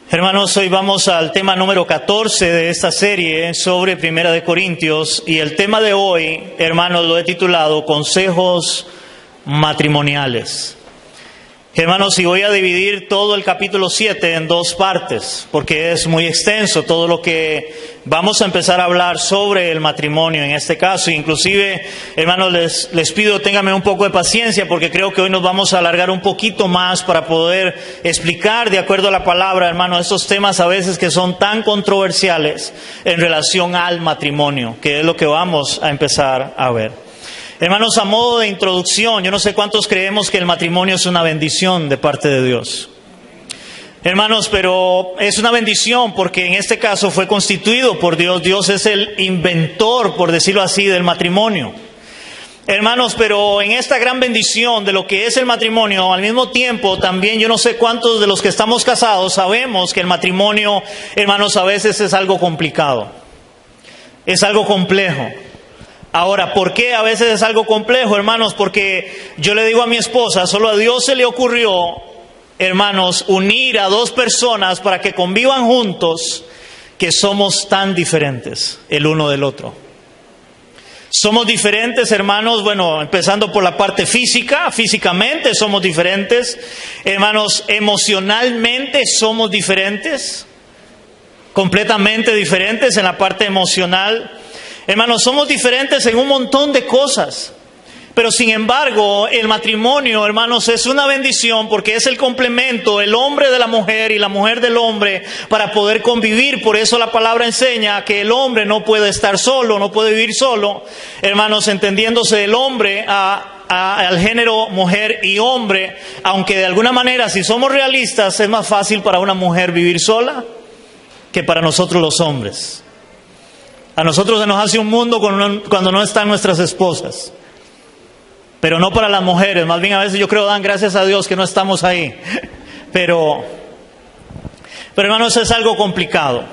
Hermanos, hoy vamos al tema número 14 de esta serie sobre Primera de Corintios, y el tema de hoy, hermanos, lo he titulado Consejos Matrimoniales. Hermanos, y voy a dividir todo el capítulo 7 en dos partes, porque es muy extenso todo lo que vamos a empezar a hablar sobre el matrimonio en este caso. Inclusive, hermanos, les pido, ténganme un poco de paciencia, porque creo que hoy nos vamos a alargar un poquito más para poder explicar de acuerdo a la palabra, hermanos, estos temas a veces que son tan controversiales en relación al matrimonio, que es lo que vamos a empezar a ver. Hermanos, a modo de introducción, yo no sé cuántos creemos que el matrimonio es una bendición de parte de Dios. Hermanos, pero es una bendición porque en este caso fue constituido por Dios. Dios es el inventor, por decirlo así, del matrimonio. Hermanos, pero en esta gran bendición de lo que es el matrimonio, al mismo tiempo también yo no sé cuántos de los que estamos casados sabemos que el matrimonio, hermanos, a veces es algo complicado. Es algo complejo. Ahora, ¿por qué a veces es algo complejo, hermanos? Porque yo le digo a mi esposa, solo a Dios se le ocurrió, hermanos, unir a dos personas para que convivan juntos, que somos tan diferentes el uno del otro. Somos diferentes, hermanos, bueno, empezando por la parte física, físicamente somos diferentes. Hermanos, emocionalmente somos diferentes, completamente diferentes en la parte emocional. Hermanos, somos diferentes en un montón de cosas, pero sin embargo, el matrimonio, hermanos, es una bendición porque es el complemento, el hombre de la mujer y la mujer del hombre para poder convivir. Por eso la palabra enseña que el hombre no puede estar solo, no puede vivir solo. Hermanos, entendiéndose el hombre al género mujer y hombre, aunque de alguna manera, si somos realistas, es más fácil para una mujer vivir sola que para nosotros los hombres. A nosotros se nos hace un mundo cuando no están nuestras esposas. Pero no para las mujeres. Más bien a veces yo creo dan gracias a Dios que no estamos ahí. Pero hermanos, es algo complicado.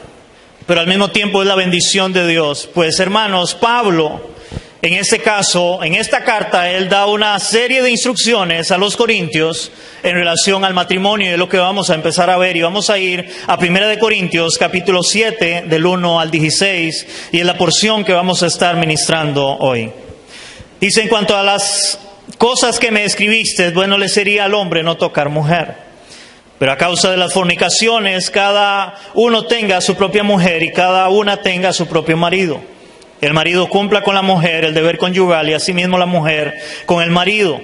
Pero al mismo tiempo es la bendición de Dios. Pues hermanos, Pablo, en este caso, en esta carta, él da una serie de instrucciones a los corintios en relación al matrimonio, y es lo que vamos a empezar a ver. Y vamos a ir a 1 de Corintios, capítulo 7, del 1 al 16, y es la porción que vamos a estar ministrando hoy. Dice, en cuanto a las cosas que me escribiste, bueno le sería al hombre no tocar mujer. Pero a causa de las fornicaciones, cada uno tenga su propia mujer y cada una tenga su propio marido. El marido cumpla con la mujer el deber conyugal y asimismo la mujer con el marido.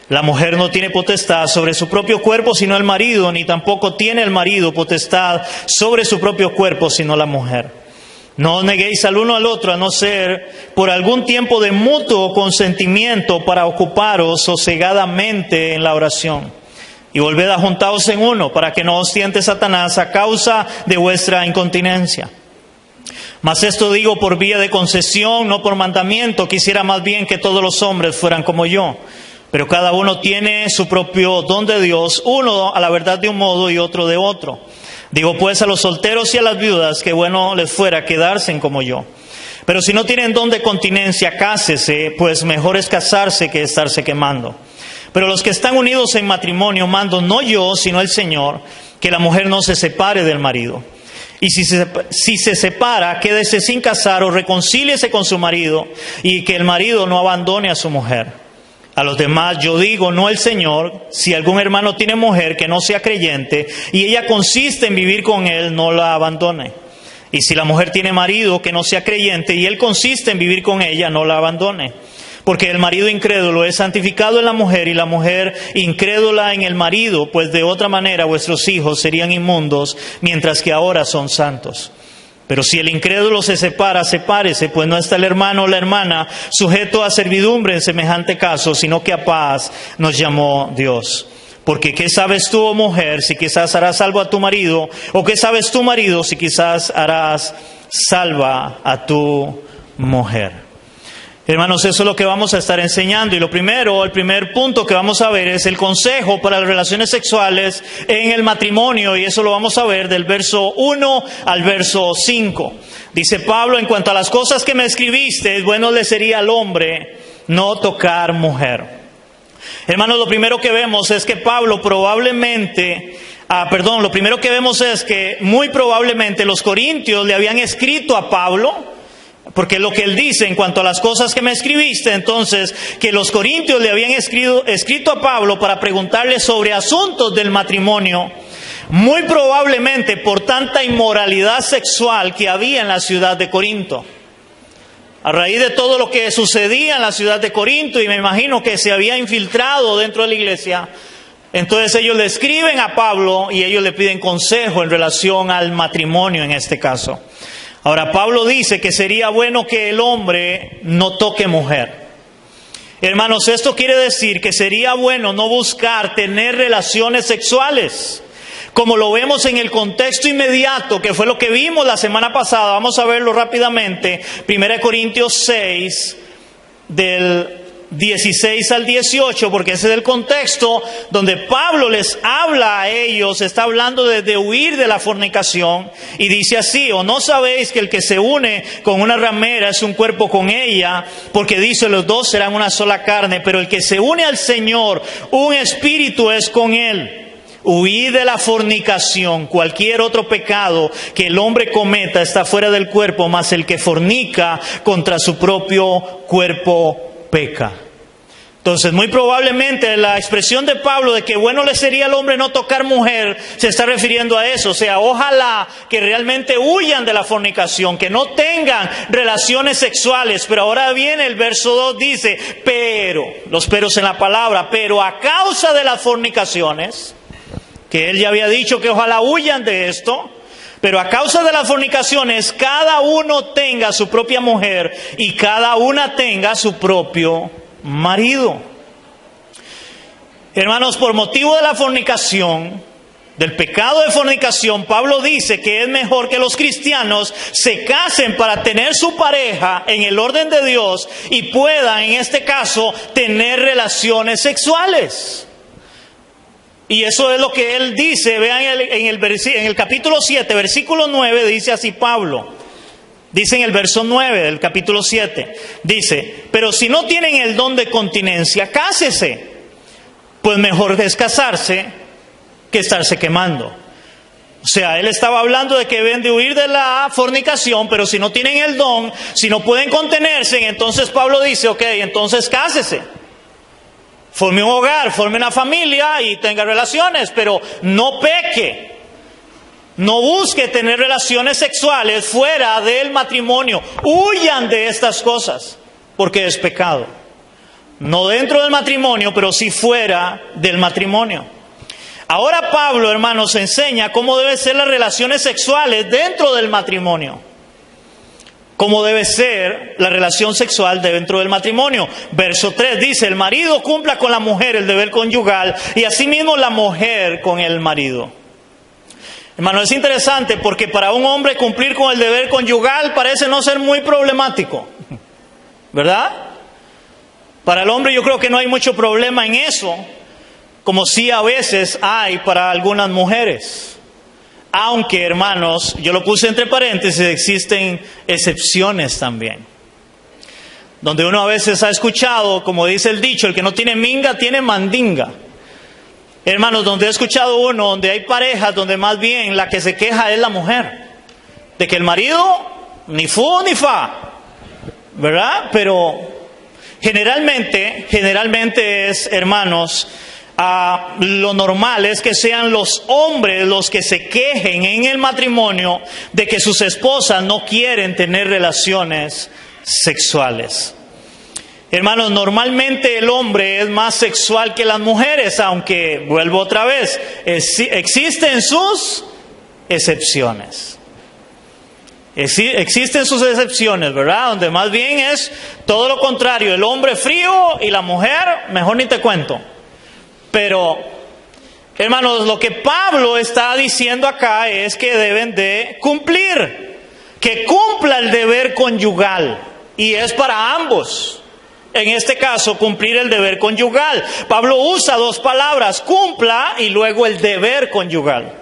La mujer no tiene potestad sobre su propio cuerpo sino el marido, ni tampoco tiene el marido potestad sobre su propio cuerpo sino la mujer. No os neguéis al uno al otro, a no ser por algún tiempo de mutuo consentimiento para ocuparos sosegadamente en la oración. Y volved a juntaros en uno, para que no os tiente Satanás a causa de vuestra incontinencia. Mas esto digo por vía de concesión, no por mandamiento. Quisiera más bien que todos los hombres fueran como yo. Pero cada uno tiene su propio don de Dios, uno a la verdad de un modo y otro de otro. Digo pues a los solteros y a las viudas que bueno les fuera quedarse como yo. Pero si no tienen don de continencia, cásese, pues mejor es casarse que estarse quemando. Pero los que están unidos en matrimonio mando no yo, sino el Señor, que la mujer no se separe del marido. Y si se separa, quédese sin casar o reconcíliese con su marido, y que el marido no abandone a su mujer. A los demás yo digo, no el Señor, si algún hermano tiene mujer que no sea creyente y ella consiste en vivir con él, no la abandone. Y si la mujer tiene marido que no sea creyente y él consiste en vivir con ella, no la abandone. Porque el marido incrédulo es santificado en la mujer y la mujer incrédula en el marido, pues de otra manera vuestros hijos serían inmundos, mientras que ahora son santos. Pero si el incrédulo se separa, sepárese, pues no está el hermano o la hermana sujeto a servidumbre en semejante caso, sino que a paz nos llamó Dios. Porque ¿qué sabes tú, oh mujer, si quizás harás salvo a tu marido? ¿O qué sabes tú, marido, si quizás harás salva a tu mujer? Hermanos, eso es lo que vamos a estar enseñando. Y el primer punto que vamos a ver es el consejo para las relaciones sexuales en el matrimonio. Y eso lo vamos a ver del verso 1 al verso 5. Dice Pablo, en cuanto a las cosas que me escribiste, bueno le sería al hombre no tocar mujer. Hermanos, lo primero que vemos es que Pablo probablemente Lo primero que vemos es que muy probablemente los corintios le habían escrito a Pablo, porque lo que él dice en cuanto a las cosas que me escribiste, entonces, que los corintios le habían escrito a Pablo para preguntarle sobre asuntos del matrimonio, muy probablemente por tanta inmoralidad sexual que había en la ciudad de Corinto. A raíz de todo lo que sucedía en la ciudad de Corinto, y me imagino que se había infiltrado dentro de la iglesia, entonces ellos le escriben a Pablo y ellos le piden consejo en relación al matrimonio en este caso. Ahora, Pablo dice que sería bueno que el hombre no toque mujer. Hermanos, esto quiere decir que sería bueno no buscar tener relaciones sexuales, como lo vemos en el contexto inmediato, que fue lo que vimos la semana pasada. Vamos a verlo rápidamente. 1 Corintios 6, del 16 al 18, porque ese es el contexto donde Pablo les habla a ellos. Está hablando de huir de la fornicación, y dice así: ¿o no sabéis que el que se une con una ramera es un cuerpo con ella? Porque dice, los dos serán una sola carne. Pero el que se une al Señor, un espíritu es con él. Huid de la fornicación. Cualquier otro pecado que el hombre cometa está fuera del cuerpo, mas el que fornica contra su propio cuerpo peca. Entonces, muy probablemente la expresión de Pablo de que bueno le sería al hombre no tocar mujer, se está refiriendo a eso. O sea, ojalá que realmente huyan de la fornicación, que no tengan relaciones sexuales. Pero ahora viene el verso 2, dice, pero, los peros en la palabra, pero a causa de las fornicaciones, que él ya había dicho que ojalá huyan de esto, pero a causa de las fornicaciones, cada uno tenga su propia mujer y cada una tenga su propio marido. Hermanos, por motivo de la fornicación, del pecado de fornicación, Pablo dice que es mejor que los cristianos se casen para tener su pareja en el orden de Dios y puedan, en este caso, tener relaciones sexuales. Y eso es lo que él dice. Vean en el capítulo 7, versículo 9, dice así Pablo. Dice en el verso 9 del capítulo 7. Dice, pero si no tienen el don de continencia, cásese. Pues mejor es casarse que estarse quemando. O sea, él estaba hablando de que deben de huir de la fornicación, pero si no tienen el don, si no pueden contenerse, entonces Pablo dice, ok, entonces cásese. Forme un hogar, forme una familia y tenga relaciones, pero no peque. No busque tener relaciones sexuales fuera del matrimonio. Huyan de estas cosas, porque es pecado. No dentro del matrimonio, pero sí fuera del matrimonio. Ahora Pablo, hermanos, enseña cómo deben ser las relaciones sexuales dentro del matrimonio. Cómo debe ser la relación sexual dentro del matrimonio. Verso 3 dice, el marido cumpla con la mujer el deber conyugal y asimismo la mujer con el marido. Hermano, es interesante porque para un hombre cumplir con el deber conyugal parece no ser muy problemático, ¿verdad? Para el hombre yo creo que no hay mucho problema en eso, como sí a veces hay para algunas mujeres. Aunque, hermanos, yo lo puse entre paréntesis, existen excepciones también. Donde uno a veces ha escuchado, como dice el dicho, el que no tiene minga tiene mandinga. Hermanos, donde he escuchado uno, donde hay parejas, donde más bien la que se queja es la mujer. De que el marido ni fu ni fa, ¿verdad? Pero generalmente es, hermanos, lo normal es que sean los hombres los que se quejen en el matrimonio de que sus esposas no quieren tener relaciones sexuales. Hermanos, normalmente el hombre es más sexual que las mujeres, aunque, vuelvo otra vez, existen sus excepciones. Existen sus excepciones, ¿verdad? Donde más bien es todo lo contrario, el hombre frío y la mujer, mejor ni te cuento. Pero, hermanos, lo que Pablo está diciendo acá es que deben de cumplir, que cumpla el deber conyugal, y es para ambos. En este caso, cumplir el deber conyugal. Pablo usa dos palabras, cumpla y luego el deber conyugal.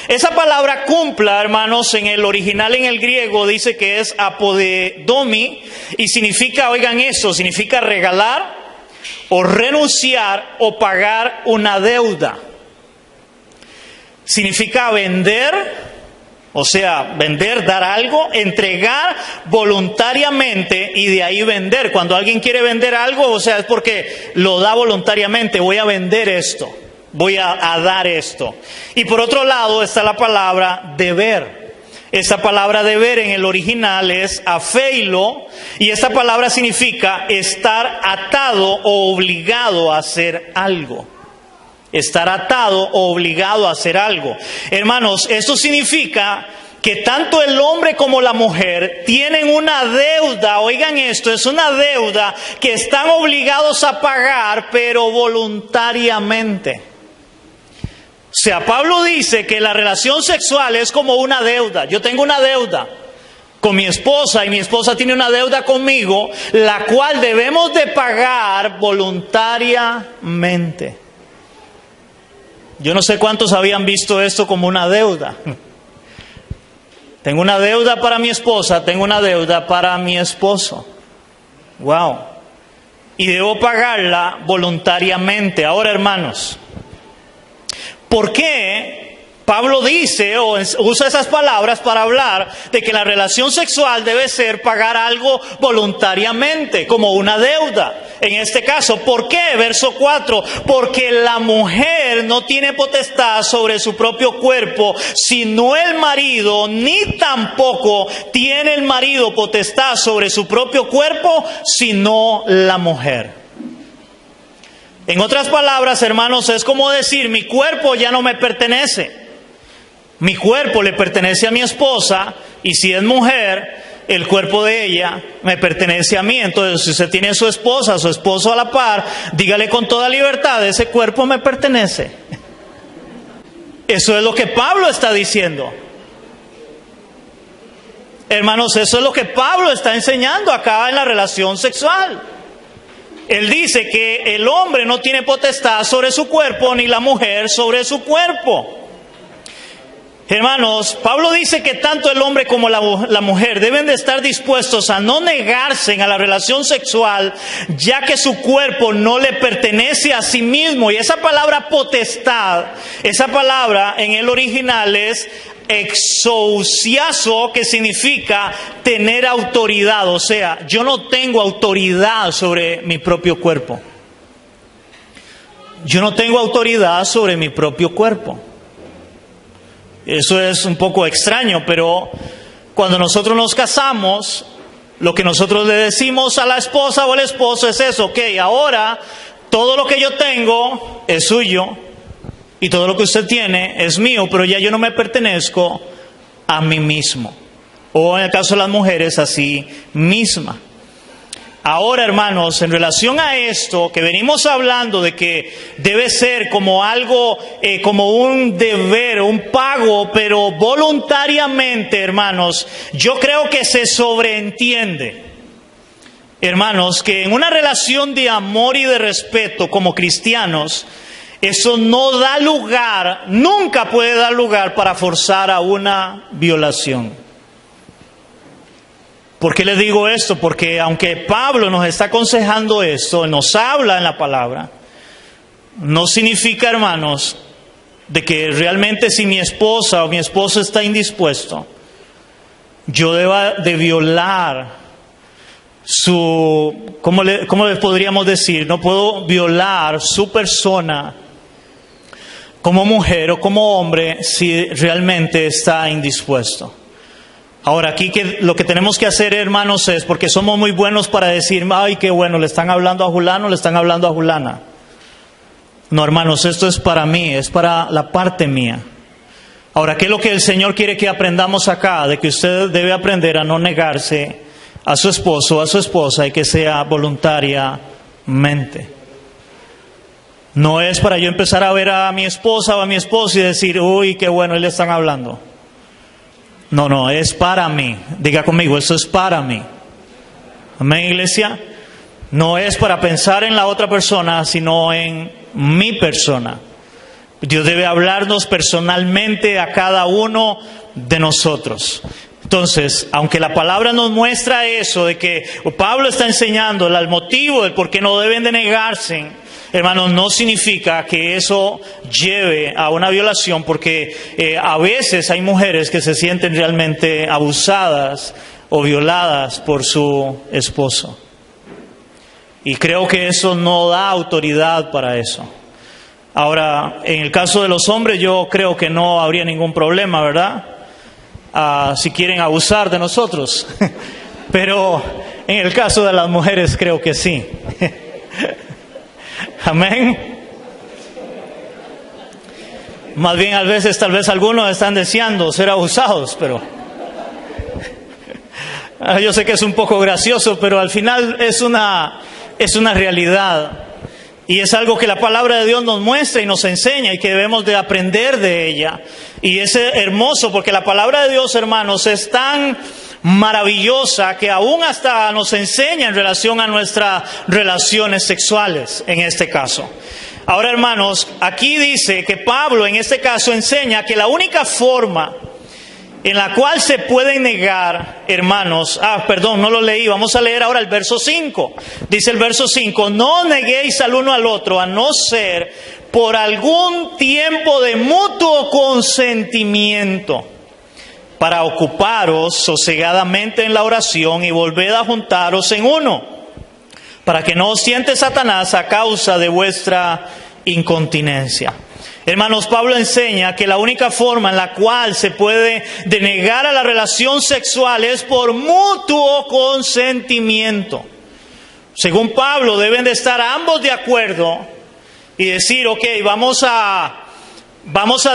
Esa palabra cumpla, hermanos, en el original en el griego dice que es apodedomi y significa, oigan eso, significa regalar o renunciar o pagar una deuda. significa vender, o sea, vender, dar algo, entregar voluntariamente y de ahí vender. Cuando alguien quiere vender algo, o sea, es porque lo da voluntariamente. Voy a vender esto, voy a dar esto. Y por otro lado está la palabra deber. Esta palabra deber en el original es afeilo, y esta palabra significa estar atado o obligado a hacer algo. Estar atado o obligado a hacer algo. Hermanos, esto significa que tanto el hombre como la mujer tienen una deuda. Oigan esto, es una deuda que están obligados a pagar, pero voluntariamente. O sea, Pablo dice que la relación sexual es como una deuda. Yo tengo una deuda con mi esposa y mi esposa tiene una deuda conmigo, la cual debemos de pagar voluntariamente. Yo no sé cuántos habían visto esto como una deuda. Tengo una deuda para mi esposa, tengo una deuda para mi esposo. Wow. Y debo pagarla voluntariamente. Ahora, hermanos, ¿por qué Pablo dice o usa esas palabras para hablar de que la relación sexual debe ser pagar algo voluntariamente, como una deuda? En este caso, ¿por qué? Verso 4, porque la mujer no tiene potestad sobre su propio cuerpo, sino el marido, ni tampoco tiene el marido potestad sobre su propio cuerpo, sino la mujer. En otras palabras, hermanos, es como decir, mi cuerpo ya no me pertenece. Mi cuerpo le pertenece a mi esposa, y si es mujer, el cuerpo de ella me pertenece a mí. Entonces, si usted tiene a su esposa, a su esposo a la par, dígale con toda libertad, ese cuerpo me pertenece. Eso es lo que Pablo está diciendo. Hermanos, eso es lo que Pablo está enseñando acá en la relación sexual. Él dice que el hombre no tiene potestad sobre su cuerpo, ni la mujer sobre su cuerpo. Hermanos, Pablo dice que tanto el hombre como la mujer deben de estar dispuestos a no negarse a la relación sexual, ya que su cuerpo no le pertenece a sí mismo. Y esa palabra potestad, esa palabra en el original es exousiazo, que significa tener autoridad. O sea, yo no tengo autoridad sobre mi propio cuerpo. Yo no tengo autoridad sobre mi propio cuerpo. Eso es un poco extraño, pero cuando nosotros nos casamos, lo que nosotros le decimos a la esposa o al esposo es eso: ok, ahora todo lo que yo tengo es suyo y todo lo que usted tiene es mío, pero ya yo no me pertenezco a mí mismo. O en el caso de las mujeres, a sí misma. Ahora, hermanos, en relación a esto que venimos hablando de que debe ser como algo, como un deber, un pago, pero voluntariamente, hermanos, yo creo que se sobreentiende, hermanos, que en una relación de amor y de respeto como cristianos, eso no da lugar, nunca puede dar lugar para forzar a una violación. ¿Por qué les digo esto? Porque aunque Pablo nos está aconsejando esto, nos habla en la palabra, no significa, hermanos, de que realmente si mi esposa o mi esposo está indispuesto, yo deba de violar su, ¿cómo le podríamos decir? No puedo violar su persona como mujer o como hombre si realmente está indispuesto. Ahora, aquí lo que tenemos que hacer, hermanos, es, porque somos muy buenos para decir, ay, qué bueno, le están hablando a Julano, le están hablando a Julana. No, hermanos, esto es para mí, es para la parte mía. Ahora, ¿qué es lo que el Señor quiere que aprendamos acá? De que usted debe aprender a no negarse a su esposo o a su esposa, y que sea voluntariamente. No es para yo empezar a ver a mi esposa o a mi esposo y decir, uy, qué bueno, le están hablando. No, es para mí. Diga conmigo, eso es para mí. Amén, iglesia. No es para pensar en la otra persona, sino en mi persona. Dios debe hablarnos personalmente a cada uno de nosotros. Entonces, aunque la palabra nos muestra eso, de que Pablo está enseñando el motivo del por qué no deben de negarse Hermanos, no significa que eso lleve a una violación, porque a veces hay mujeres que se sienten realmente abusadas o violadas por su esposo. Y creo que eso no da autoridad para eso. Ahora, en el caso de los hombres, yo creo que no habría ningún problema, ¿verdad? Si quieren abusar de nosotros. Pero en el caso de las mujeres, creo que sí. Amén. Más bien, a veces, tal vez algunos están deseando ser abusados, pero yo sé que es un poco gracioso, pero al final es una realidad. Y es algo que la palabra de Dios nos muestra y nos enseña y que debemos de aprender de ella. Y es hermoso porque la palabra de Dios, hermanos, es tan maravillosa que aún hasta nos enseña en relación a nuestras relaciones sexuales, en este caso. Ahora, hermanos, aquí dice que Pablo en este caso enseña que la única forma en la cual se puede negar, hermanos, no lo leí, vamos a leer ahora el verso 5. Dice el verso 5, no neguéis al uno al otro, a no ser por algún tiempo de mutuo consentimiento, para ocuparos sosegadamente en la oración y volved a juntaros en uno, para que no os tiente Satanás a causa de vuestra incontinencia. Hermanos, Pablo enseña que la única forma en la cual se puede denegar a la relación sexual es por mutuo consentimiento. Según Pablo, deben de estar ambos de acuerdo y decir, ok, vamos a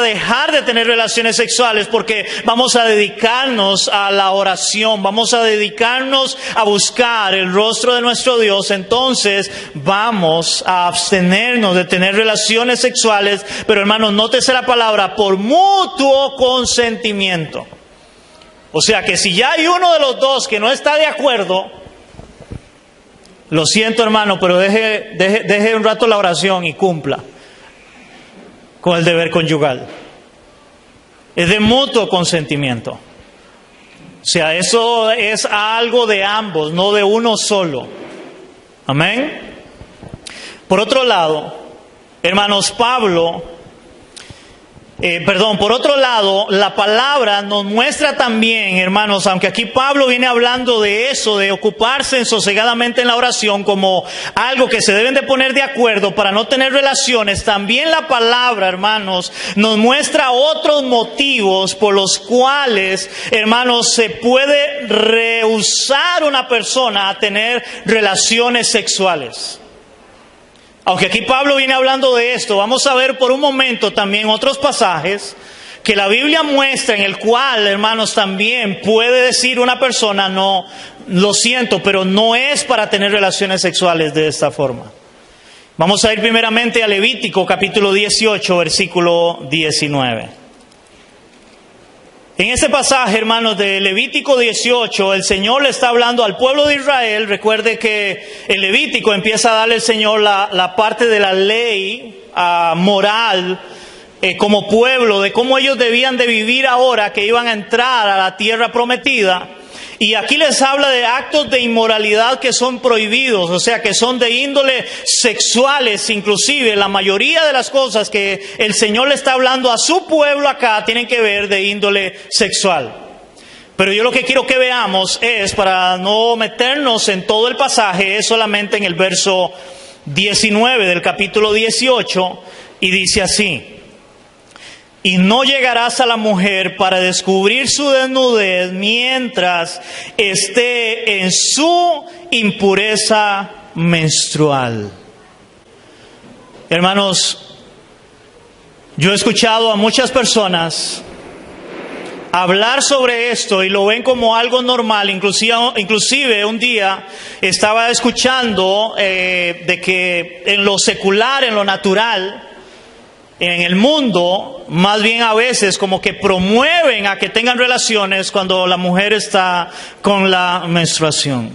dejar de tener relaciones sexuales porque vamos a dedicarnos a la oración, vamos a dedicarnos a buscar el rostro de nuestro Dios. Entonces vamos a abstenernos de tener relaciones sexuales, pero hermanos, nótese la palabra, por mutuo consentimiento. O sea que si ya hay uno de los dos que no está de acuerdo, lo siento, hermano, pero deje un rato la oración y cumpla con el deber conyugal. Es de mutuo consentimiento. O sea, eso es algo de ambos, no de uno solo. Amén. Por otro lado, hermanos, por otro lado, la palabra nos muestra también, hermanos, aunque aquí Pablo viene hablando de eso, de ocuparse sosegadamente en la oración como algo que se deben de poner de acuerdo para no tener relaciones, también la palabra, hermanos, nos muestra otros motivos por los cuales, hermanos, se puede rehusar una persona a tener relaciones sexuales. Aunque aquí Pablo viene hablando de esto, vamos a ver por un momento también otros pasajes que la Biblia muestra en el cual, hermanos, también puede decir una persona, no, lo siento, pero no es para tener relaciones sexuales de esta forma. Vamos a ir primeramente a Levítico capítulo 18, versículo 19. En este pasaje, hermanos, de Levítico 18, el Señor le está hablando al pueblo de Israel. Recuerde que el Levítico empieza a darle al Señor la parte de la ley moral como pueblo, de cómo ellos debían de vivir ahora que iban a entrar a la tierra prometida. Y aquí les habla de actos de inmoralidad que son prohibidos, o sea, que son de índole sexuales. Inclusive la mayoría de las cosas que el Señor le está hablando a su pueblo acá tienen que ver de índole sexual. Pero yo lo que quiero que veamos es, para no meternos en todo el pasaje, es solamente en el verso 19 del capítulo 18, y dice así: y no llegarás a la mujer para descubrir su desnudez mientras esté en su impureza menstrual. Hermanos, yo he escuchado a muchas personas hablar sobre esto y lo ven como algo normal. Inclusive un día estaba escuchando de que en lo secular, en lo natural, en el mundo, más bien a veces como que promueven a que tengan relaciones cuando la mujer está con la menstruación.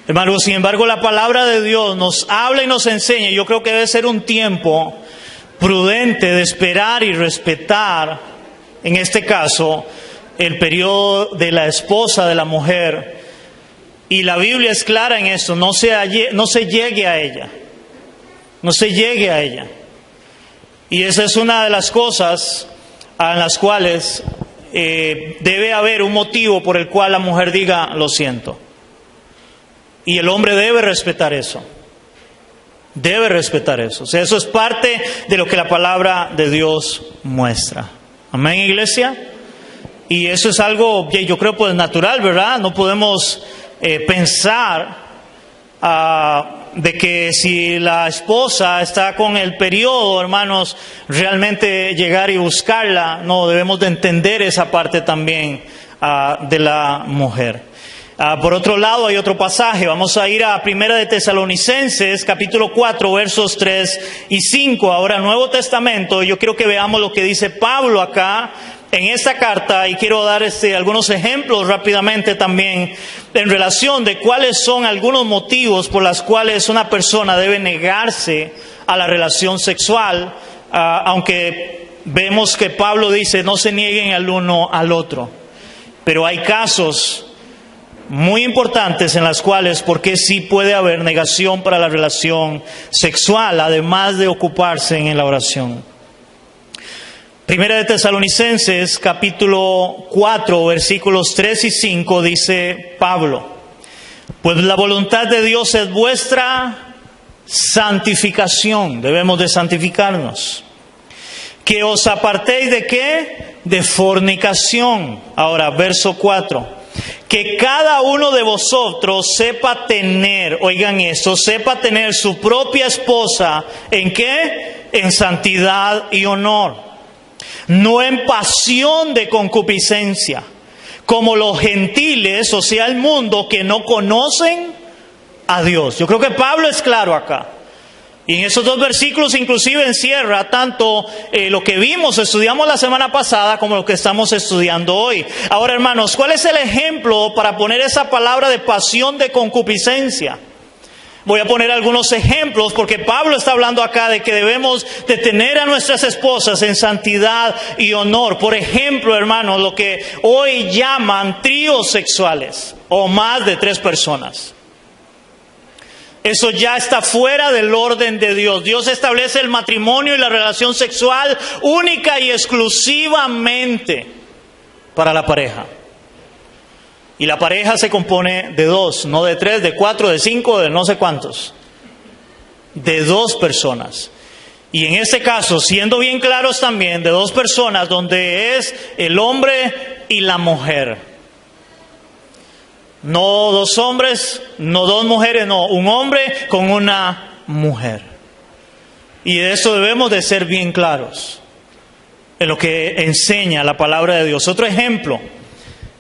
Hermanos, sin embargo, la palabra de Dios nos habla y nos enseña. Yo creo que debe ser un tiempo prudente de esperar y respetar, en este caso, el periodo de la esposa de la mujer. Y la Biblia es clara en eso, no se llegue a ella. no se llegue a ella. Y esa es una de las cosas en las cuales debe haber un motivo por el cual la mujer diga lo siento. Y el hombre debe respetar eso. Debe respetar eso. O sea, eso es parte de lo que la palabra de Dios muestra. Amén, iglesia. Y eso es algo, yo creo, pues natural, ¿verdad? No podemos pensar de que si la esposa está con el periodo, hermanos, realmente llegar y buscarla. No, debemos de entender esa parte también de la mujer. Por otro lado, hay otro pasaje. Vamos a ir a Primera de Tesalonicenses, capítulo 4, versos 3 y 5. Ahora, Nuevo Testamento. Yo quiero que veamos lo que dice Pablo acá en esta carta, y quiero dar algunos ejemplos rápidamente también en relación de cuáles son algunos motivos por los cuales una persona debe negarse a la relación sexual, aunque vemos que Pablo dice no se nieguen al uno al otro. Pero hay casos muy importantes en las cuales, porque sí puede haber negación para la relación sexual, además de ocuparse en la oración. Primera de Tesalonicenses, capítulo 4, versículos 3 y 5, dice Pablo: pues la voluntad de Dios es vuestra santificación, debemos de santificarnos. Que os apartéis ¿de qué? De fornicación. Ahora, verso 4. Que cada uno de vosotros sepa tener, oigan esto, sepa tener su propia esposa, ¿en qué? En santidad y honor, no en pasión de concupiscencia, como los gentiles, o sea, el mundo, que no conocen a Dios. Yo creo que Pablo es claro acá. Y en esos dos versículos inclusive encierra tanto lo que vimos, estudiamos la semana pasada, como lo que estamos estudiando hoy. Ahora, hermanos, ¿cuál es el ejemplo para poner esa palabra de pasión de concupiscencia? Voy a poner algunos ejemplos, porque Pablo está hablando acá de que debemos de tener a nuestras esposas en santidad y honor. Por ejemplo, hermanos, lo que hoy llaman tríos sexuales, o más de 3 personas. Eso ya está fuera del orden de Dios. Dios establece el matrimonio y la relación sexual única y exclusivamente para la pareja. Y la pareja se compone de 2, no de 3, de 4, de 5, de no sé cuántos. De 2 personas. Y en este caso, siendo bien claros también, de 2 personas, donde es el hombre y la mujer. No 2 hombres, no 2 mujeres, no, un hombre con una mujer. Y de eso debemos de ser bien claros en lo que enseña la palabra de Dios. Otro ejemplo,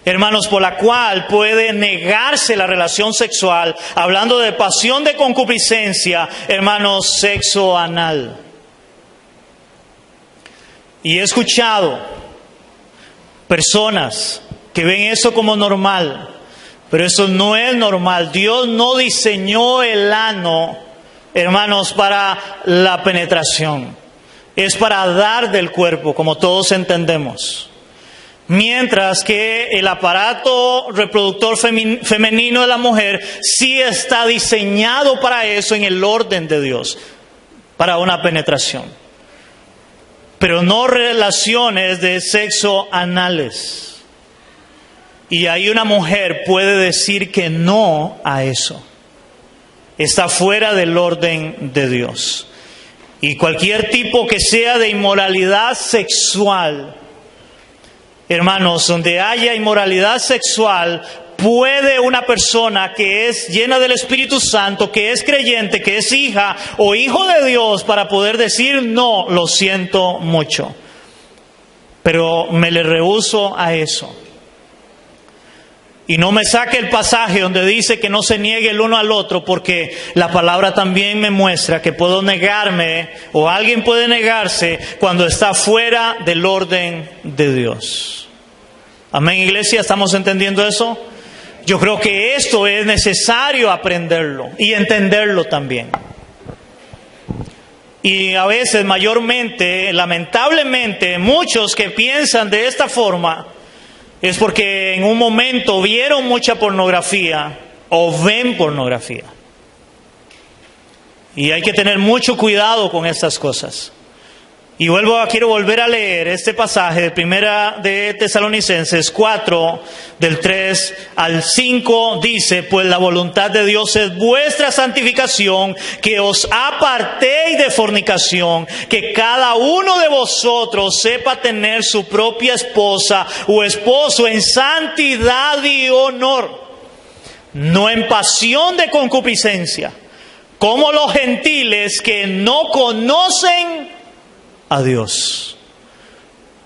hermanos, por la cual puede negarse la relación sexual, hablando de pasión de concupiscencia, hermanos, sexo anal. Y he escuchado personas que ven eso como normal. Pero eso no es normal. Dios no diseñó el ano, hermanos, para la penetración. Es para dar del cuerpo, como todos entendemos. Mientras que el aparato reproductor femenino de la mujer sí está diseñado para eso en el orden de Dios, para una penetración. Pero no relaciones de sexo anales. Y ahí una mujer puede decir que no a eso. Está fuera del orden de Dios. Y cualquier tipo que sea de inmoralidad sexual, hermanos, donde haya inmoralidad sexual, puede una persona que es llena del Espíritu Santo, que es creyente, que es hija o hijo de Dios, para poder decir no, lo siento mucho, pero me le rehúso a eso. Y no me saque el pasaje donde dice que no se niegue el uno al otro, porque la palabra también me muestra que puedo negarme, o alguien puede negarse, cuando está fuera del orden de Dios. Amén, iglesia, ¿estamos entendiendo eso? Yo creo que esto es necesario aprenderlo y entenderlo también. Y a veces, mayormente, lamentablemente, muchos que piensan de esta forma, es porque en un momento vieron mucha pornografía o ven pornografía. Y hay que tener mucho cuidado con estas cosas. Y quiero volver a leer este pasaje de Primera de Tesalonicenses 4, del 3 al 5, dice: pues la voluntad de Dios es vuestra santificación, que os apartéis de fornicación, que cada uno de vosotros sepa tener su propia esposa o esposo en santidad y honor, no en pasión de concupiscencia, como los gentiles que no conocen a Dios.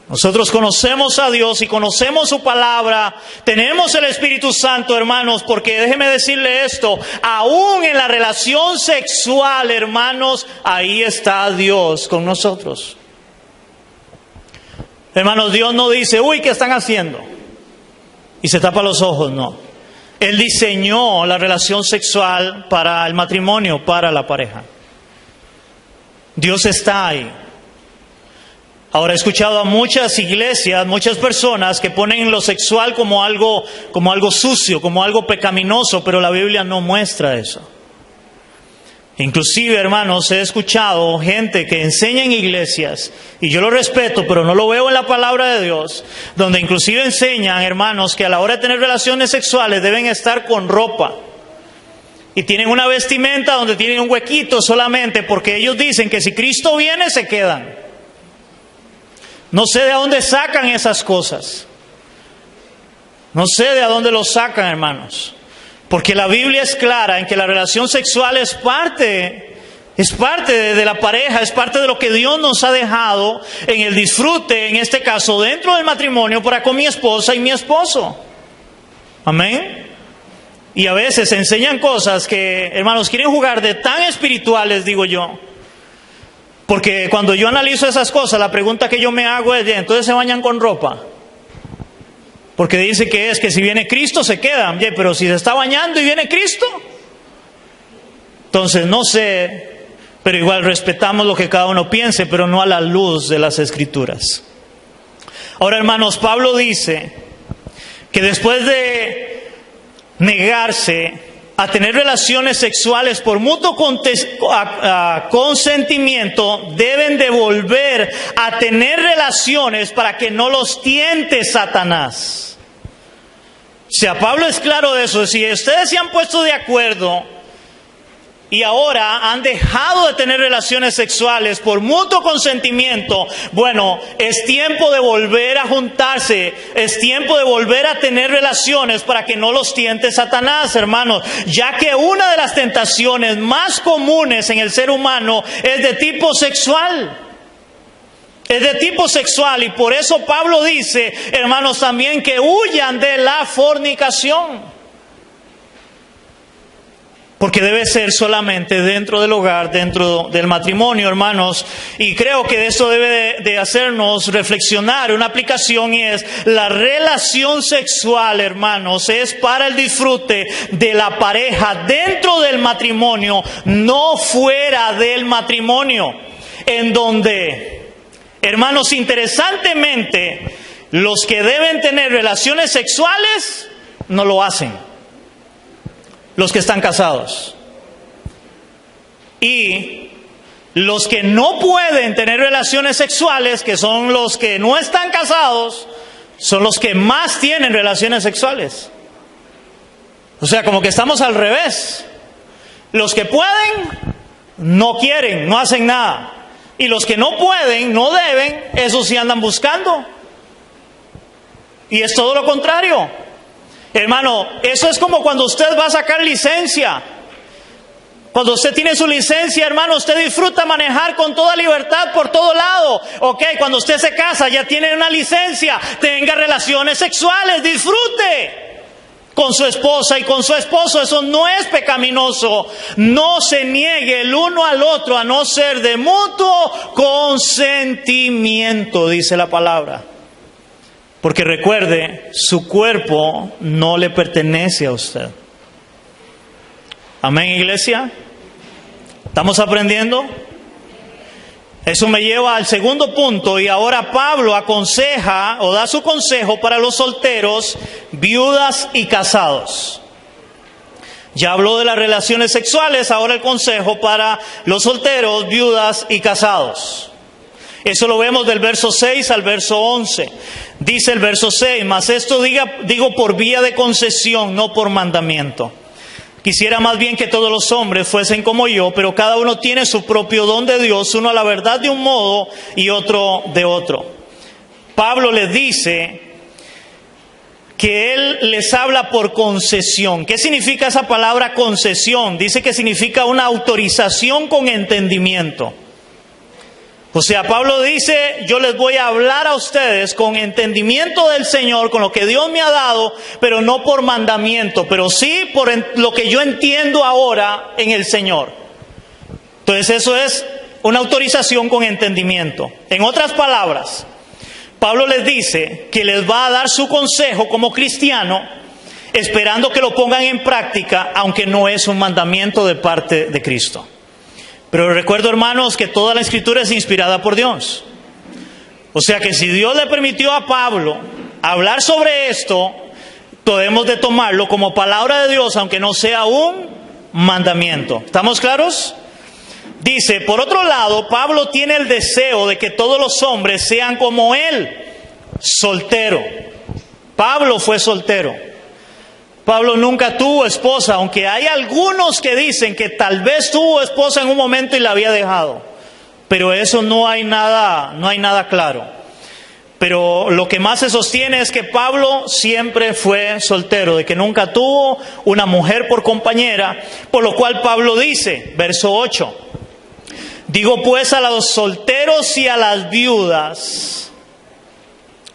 Nosotros conocemos a Dios y conocemos su palabra, tenemos el Espíritu Santo, hermanos, porque déjeme decirle esto, aún en la relación sexual, hermanos, ahí está Dios con nosotros. Hermanos, Dios no dice, uy, ¿qué están haciendo? Y se tapa los ojos, no. Él diseñó la relación sexual para el matrimonio, para la pareja. Dios está ahí. Ahora, he escuchado a muchas iglesias, muchas personas que ponen lo sexual como algo sucio, como algo pecaminoso, pero la Biblia no muestra eso. Inclusive, hermanos, he escuchado gente que enseña en iglesias, y yo lo respeto, pero no lo veo en la palabra de Dios, donde inclusive enseñan, hermanos, que a la hora de tener relaciones sexuales deben estar con ropa. Y tienen una vestimenta donde tienen un huequito solamente, porque ellos dicen que si Cristo viene, se quedan. No sé de dónde sacan esas cosas. No sé de dónde lo sacan, hermanos. Porque la Biblia es clara en que la relación sexual es parte de la pareja, es parte de lo que Dios nos ha dejado en el disfrute, en este caso dentro del matrimonio, para con mi esposa y mi esposo. Amén. Y a veces enseñan cosas que, hermanos, quieren jugar de tan espirituales, digo yo. Porque cuando yo analizo esas cosas, la pregunta que yo me hago es, ¿entonces se bañan con ropa? Porque dice que si viene Cristo se quedan, pero si se está bañando y viene Cristo. Entonces no sé, pero igual respetamos lo que cada uno piense, pero no a la luz de las Escrituras. Ahora, hermanos, Pablo dice que después de negarse a tener relaciones sexuales por mutuo consentimiento, deben de volver a tener relaciones para que no los tiente Satanás. O sea, Pablo es claro de eso. Si ustedes se han puesto de acuerdo y ahora han dejado de tener relaciones sexuales por mutuo consentimiento, bueno, es tiempo de volver a juntarse, es tiempo de volver a tener relaciones para que no los tiente Satanás, hermanos, ya que una de las tentaciones más comunes en el ser humano es de tipo sexual. Es de tipo sexual, y por eso Pablo dice, hermanos, también que huyan de la fornicación. Porque debe ser solamente dentro del hogar, dentro del matrimonio, hermanos. Y creo que eso debe de hacernos reflexionar. Una aplicación es la relación sexual, hermanos, es para el disfrute de la pareja dentro del matrimonio, no fuera del matrimonio. En donde, hermanos, interesantemente, los que deben tener relaciones sexuales no lo hacen. Los que están casados. Y los que no pueden tener relaciones sexuales, que son los que no están casados, son los que más tienen relaciones sexuales. O sea, como que estamos al revés. Los que pueden, no quieren, no hacen nada. Y los que no pueden, no deben, esos sí andan buscando. Y es todo lo contrario. Hermano, eso es como cuando usted va a sacar licencia. Cuando usted tiene su licencia, hermano, usted disfruta manejar con toda libertad por todo lado. Ok, cuando usted se casa, ya tiene una licencia, tenga relaciones sexuales, disfrute con su esposa y con su esposo. Eso no es pecaminoso. No se niegue el uno al otro, a no ser de mutuo consentimiento, dice la palabra. Porque recuerde, su cuerpo no le pertenece a usted. Amén, iglesia. ¿Estamos aprendiendo? Eso me lleva al segundo punto, y ahora Pablo aconseja o da su consejo para los solteros, viudas y casados. Ya habló de las relaciones sexuales, ahora el consejo para los solteros, viudas y casados. Eso lo vemos del verso 6 al verso 11. Dice el verso 6, mas esto digo por vía de concesión, no por mandamiento. Quisiera más bien que todos los hombres fuesen como yo, pero cada uno tiene su propio don de Dios, uno a la verdad de un modo y otro de otro. Pablo les dice que él les habla por concesión. ¿Qué significa esa palabra concesión? Dice que significa una autorización con entendimiento. O sea, Pablo dice, yo les voy a hablar a ustedes con entendimiento del Señor, con lo que Dios me ha dado, pero no por mandamiento, pero sí por lo que yo entiendo ahora en el Señor. Entonces eso es una autorización con entendimiento. En otras palabras, Pablo les dice que les va a dar su consejo como cristiano, esperando que lo pongan en práctica, aunque no es un mandamiento de parte de Cristo. Pero recuerdo, hermanos, que toda la Escritura es inspirada por Dios. O sea que si Dios le permitió a Pablo hablar sobre esto, debemos de tomarlo como palabra de Dios, aunque no sea un mandamiento. ¿Estamos claros? Dice, por otro lado, Pablo tiene el deseo de que todos los hombres sean como él, soltero. Pablo fue soltero. Pablo nunca tuvo esposa, aunque hay algunos que dicen que tal vez tuvo esposa en un momento y la había dejado. Pero eso no hay nada claro. Pero lo que más se sostiene es que Pablo siempre fue soltero, de que nunca tuvo una mujer por compañera, por lo cual Pablo dice, verso 8, digo pues a los solteros y a las viudas,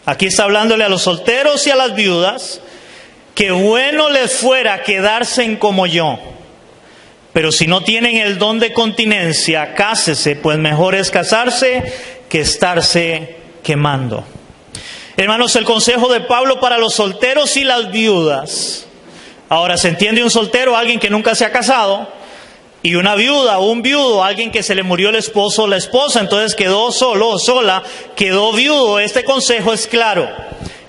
aquí está hablándole a los solteros y a las viudas, que bueno les fuera quedarse como yo. Pero si no tienen el don de continencia, cásese, pues mejor es casarse que estarse quemando. Hermanos, el consejo de Pablo para los solteros y las viudas. Ahora, ¿se entiende un soltero? Alguien que nunca se ha casado. Y una viuda o un viudo, alguien que se le murió el esposo o la esposa, entonces quedó solo o sola, quedó viudo. Este consejo es claro.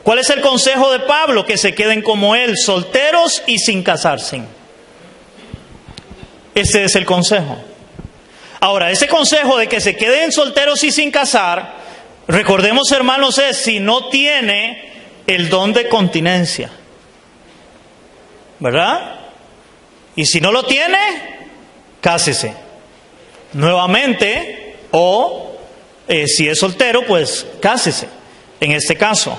¿Cuál es el consejo de Pablo? Que se queden como él, solteros y sin casarse. Este es el consejo. Ahora, ese consejo de que se queden solteros y sin casar, recordemos, hermanos, es si no tiene el don de continencia. ¿Verdad? Y si no lo tiene, cásese. Nuevamente, o si es soltero, pues cásese. En este caso.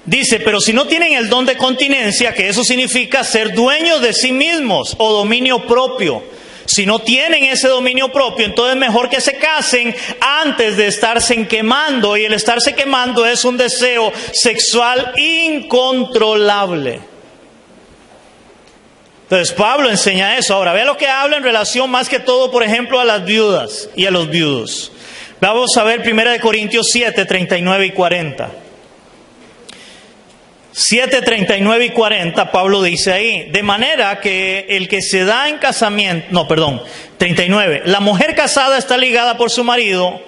Dice, pero si no tienen el don de continencia, que eso significa ser dueños de sí mismos o dominio propio. Si no tienen ese dominio propio, entonces mejor que se casen antes de estarse quemando. Y el estarse quemando es un deseo sexual incontrolable. Entonces Pablo enseña eso. Ahora, vea lo que habla en relación más que todo, por ejemplo, a las viudas y a los viudos. Vamos a ver 1 Corintios 7, 39 y 40. 7, 39 y 40, Pablo dice ahí, de manera que el que se da en casamiento, 39, la mujer casada está ligada por su marido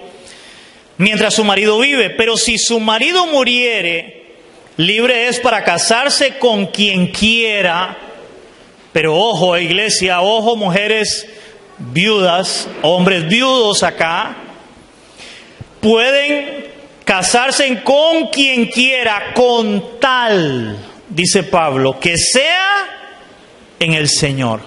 mientras su marido vive, pero si su marido muriere, libre es para casarse con quien quiera. Pero ojo, iglesia, ojo, mujeres viudas, hombres viudos acá, pueden casarse con quien quiera, con tal, dice Pablo, que sea en el Señor.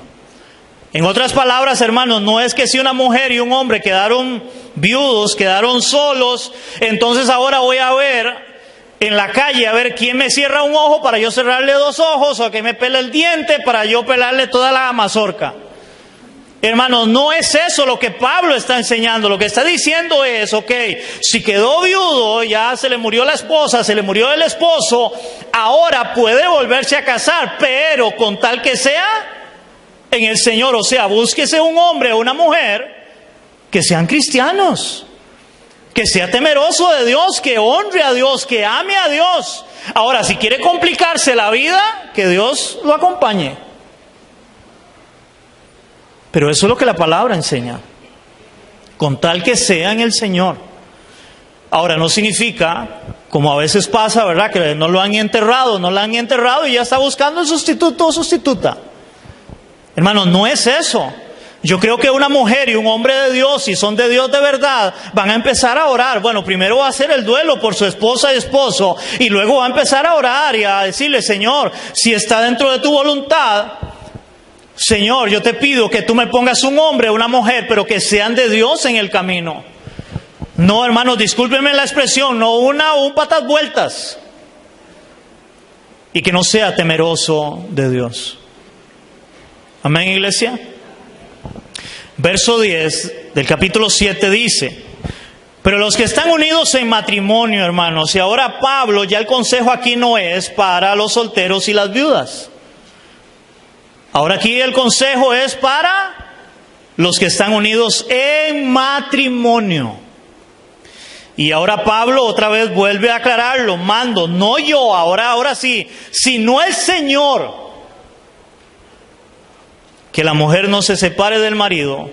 En otras palabras, hermanos, no es que si una mujer y un hombre quedaron viudos, quedaron solos, entonces ahora voy a ver en la calle a ver quién me cierra un ojo para yo cerrarle dos ojos, o que me pele el diente para yo pelarle toda la mazorca. Hermanos, no es eso lo que Pablo está enseñando. Lo que está diciendo es, si quedó viudo, ya se le murió la esposa, se le murió el esposo, ahora puede volverse a casar, pero con tal que sea en el Señor. O sea, búsquese un hombre o una mujer que sean cristianos, que sea temeroso de Dios, que honre a Dios, que ame a Dios. Ahora, si quiere complicarse la vida, que Dios lo acompañe. Pero eso es lo que la palabra enseña. Con tal que sea en el Señor. Ahora, no significa, como a veces pasa, ¿verdad?, que no lo han enterrado, no la han enterrado y ya está buscando el sustituto o sustituta. Hermanos, no es eso. Yo creo que una mujer y un hombre de Dios, si son de Dios de verdad, van a empezar a orar. Bueno, primero va a hacer el duelo por su esposa y esposo, y luego va a empezar a orar y a decirle: Señor, si está dentro de tu voluntad, Señor, yo te pido que tú me pongas un hombre o una mujer, pero que sean de Dios en el camino. No, hermanos, discúlpenme la expresión, no una o un patas vueltas. Y que no sea temeroso de Dios. Amén, iglesia. Verso 10 del capítulo 7 dice: pero los que están unidos en matrimonio, hermanos, y ahora Pablo, ya el consejo aquí no es para los solteros y las viudas. Ahora aquí el consejo es para los que están unidos en matrimonio. Y ahora Pablo otra vez vuelve a aclararlo: mando, no yo, ahora sí, sino el Señor, que la mujer no se separe del marido,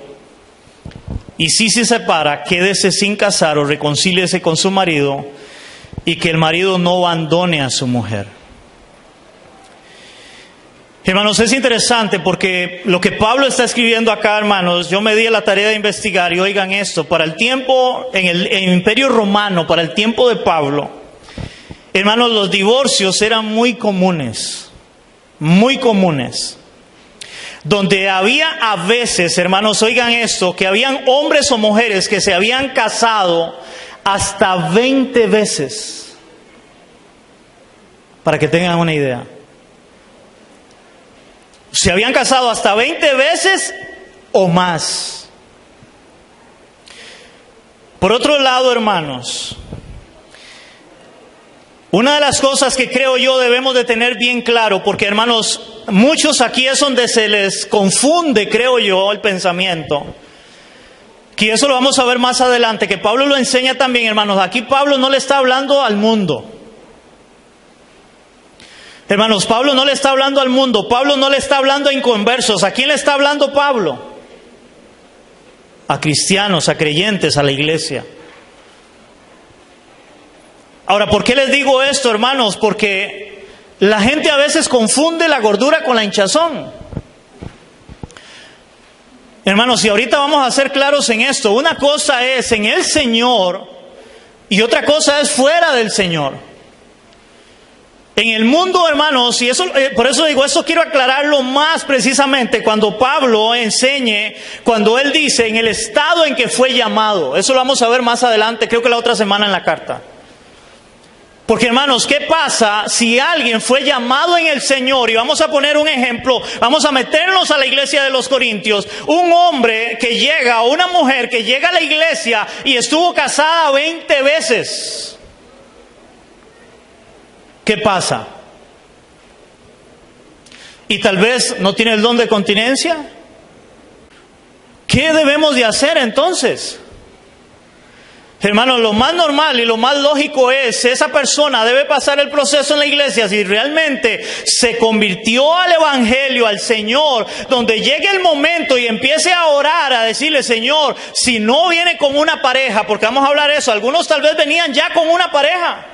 y si se separa, quédese sin casar o reconcíliese con su marido, y que el marido no abandone a su mujer. Hermanos, es interesante porque lo que Pablo está escribiendo acá, hermanos, yo me di a la tarea de investigar, y oigan esto: para el tiempo, en el Imperio Romano, para el tiempo de Pablo, hermanos, los divorcios eran muy comunes, donde había a veces, hermanos, oigan esto, que habían hombres o mujeres que se habían casado hasta 20 veces, para que tengan una idea. Se habían casado hasta 20 veces o más. Por otro lado, hermanos, una de las cosas que creo yo debemos de tener bien claro, porque, hermanos, muchos aquí es donde se les confunde, creo yo, el pensamiento, que eso lo vamos a ver más adelante, que Pablo lo enseña también, hermanos. Aquí Pablo no le está hablando al mundo. Hermanos, Pablo no le está hablando al mundo, Pablo no le está hablando a inconversos. ¿A quién le está hablando Pablo? A cristianos, a creyentes, a la iglesia. Ahora, ¿por qué les digo esto, hermanos? Porque la gente a veces confunde la gordura con la hinchazón. Hermanos, y ahorita vamos a ser claros en esto. Una cosa es en el Señor y otra cosa es fuera del Señor. En el mundo, hermanos, y eso, por eso digo, esto quiero aclararlo más precisamente cuando Pablo enseñe, cuando él dice en el estado en que fue llamado. Eso lo vamos a ver más adelante, creo que la otra semana en la carta. Porque, hermanos, ¿qué pasa si alguien fue llamado en el Señor? Y vamos a poner un ejemplo, vamos a meternos a la iglesia de los Corintios. Un hombre que llega, o una mujer que llega a la iglesia y estuvo casada 20 veces. ¿Qué pasa? ¿Y tal vez no tiene el don de continencia? ¿Qué debemos de hacer entonces? Hermanos, lo más normal y lo más lógico es, esa persona debe pasar el proceso en la iglesia, si realmente se convirtió al Evangelio, al Señor, donde llegue el momento y empiece a orar, a decirle: Señor, si no viene con una pareja, porque vamos a hablar de eso, algunos tal vez venían ya con una pareja,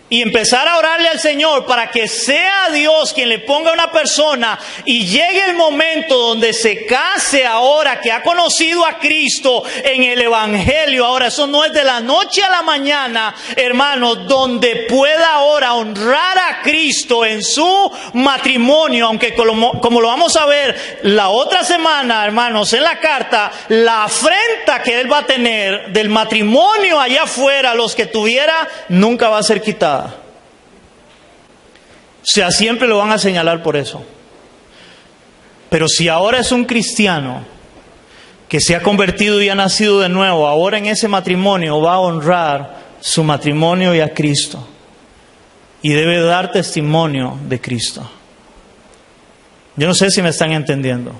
y empezar a orarle al Señor para que sea Dios quien le ponga una persona y llegue el momento donde se case ahora, que ha conocido a Cristo en el Evangelio. Ahora, eso no es de la noche a la mañana, hermanos, donde pueda ahora honrar a Cristo en su matrimonio, aunque como lo vamos a ver la otra semana, hermanos, en la carta, la afrenta que él va a tener del matrimonio allá afuera, los que tuviera, nunca va a ser quitada. O sea, siempre lo van a señalar por eso. Pero si ahora es un cristiano que se ha convertido y ha nacido de nuevo, ahora en ese matrimonio va a honrar su matrimonio y a Cristo. Y debe dar testimonio de Cristo. Yo no sé si me están entendiendo.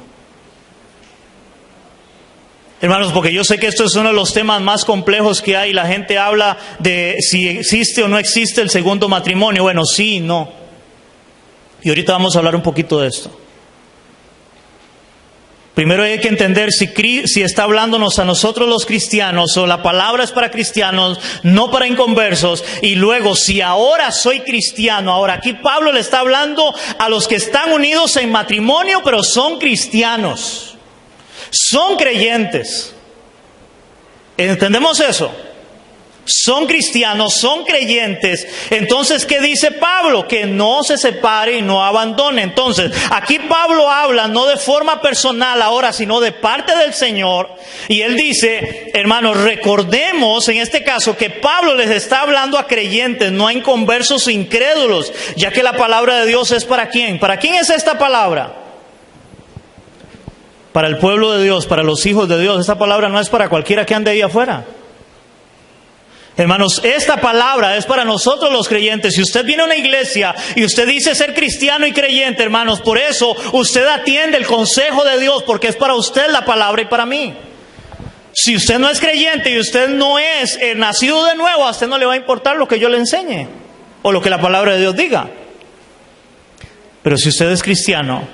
Hermanos, porque yo sé que esto es uno de los temas más complejos que hay. La gente habla de si existe o no existe el segundo matrimonio. Bueno, sí y no. Y ahorita vamos a hablar un poquito de esto. Primero hay que entender si está hablándonos a nosotros los cristianos, o la palabra es para cristianos, no para inconversos. Y luego, si ahora soy cristiano, ahora aquí Pablo le está hablando a los que están unidos en matrimonio, pero son cristianos, son creyentes. ¿Entendemos eso? Son cristianos, son creyentes. Entonces, ¿qué dice Pablo? Que no se separe y no abandone. Entonces, aquí Pablo habla no de forma personal ahora, sino de parte del Señor. Y él dice, hermanos, recordemos en este caso que Pablo les está hablando a creyentes, no a inconversos o incrédulos, ya que la palabra de Dios es ¿para quién? ¿Para quién es esta palabra? Para el pueblo de Dios, para los hijos de Dios. Esta palabra no es para cualquiera que ande ahí afuera. Hermanos, esta palabra es para nosotros los creyentes. Si usted viene a una iglesia y usted dice ser cristiano y creyente, hermanos, por eso usted atiende el consejo de Dios, porque es para usted la palabra y para mí. Si usted no es creyente y usted no es nacido de nuevo, a usted no le va a importar lo que yo le enseñe o lo que la palabra de Dios diga. Pero si usted es cristiano,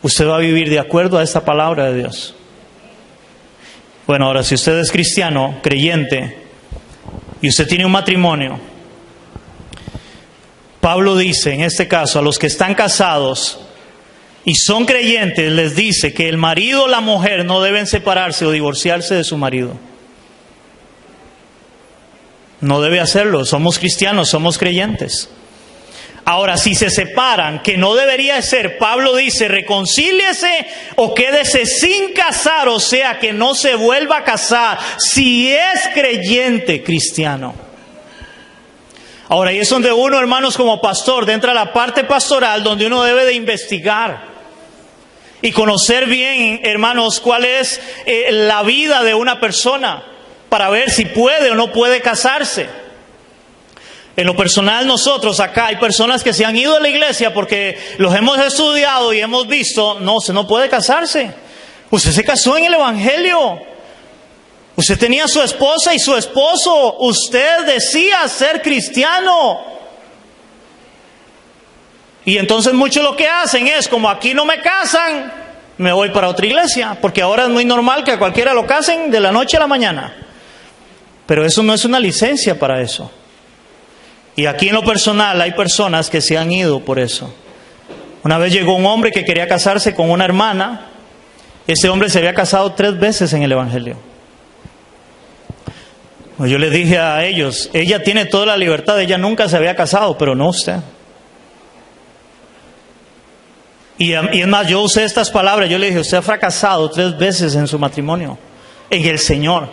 usted va a vivir de acuerdo a esta palabra de Dios. Bueno, ahora si usted es cristiano, creyente, y usted tiene un matrimonio, Pablo dice, en este caso, a los que están casados y son creyentes, les dice que el marido o la mujer no deben separarse o divorciarse de su marido. No debe hacerlo, somos cristianos, somos creyentes. Ahora, si se separan, que no debería ser, Pablo dice, reconcíliese o quédese sin casar, o sea, que no se vuelva a casar, si es creyente cristiano. Ahora, ahí es donde uno, hermanos, como pastor, entra a la parte pastoral, donde uno debe de investigar y conocer bien, hermanos, cuál es la vida de una persona, para ver si puede o no puede casarse. En lo personal, nosotros acá hay personas que se han ido de la iglesia porque los hemos estudiado y hemos visto, no, usted no puede casarse. Usted se casó en el Evangelio. Usted tenía su esposa y su esposo. Usted decía ser cristiano. Y entonces muchos lo que hacen es, como aquí no me casan, me voy para otra iglesia, porque ahora es muy normal que a cualquiera lo casen de la noche a la mañana. Pero eso no es una licencia para eso. Y aquí en lo personal hay personas que se han ido por eso. Una vez llegó un hombre que quería casarse con una hermana. Ese hombre se había casado 3 veces en el Evangelio. Yo les dije a ellos, ella tiene toda la libertad, ella nunca se había casado, pero no usted. Y es más, yo usé estas palabras, yo le dije, usted ha fracasado 3 veces en su matrimonio, en el Señor.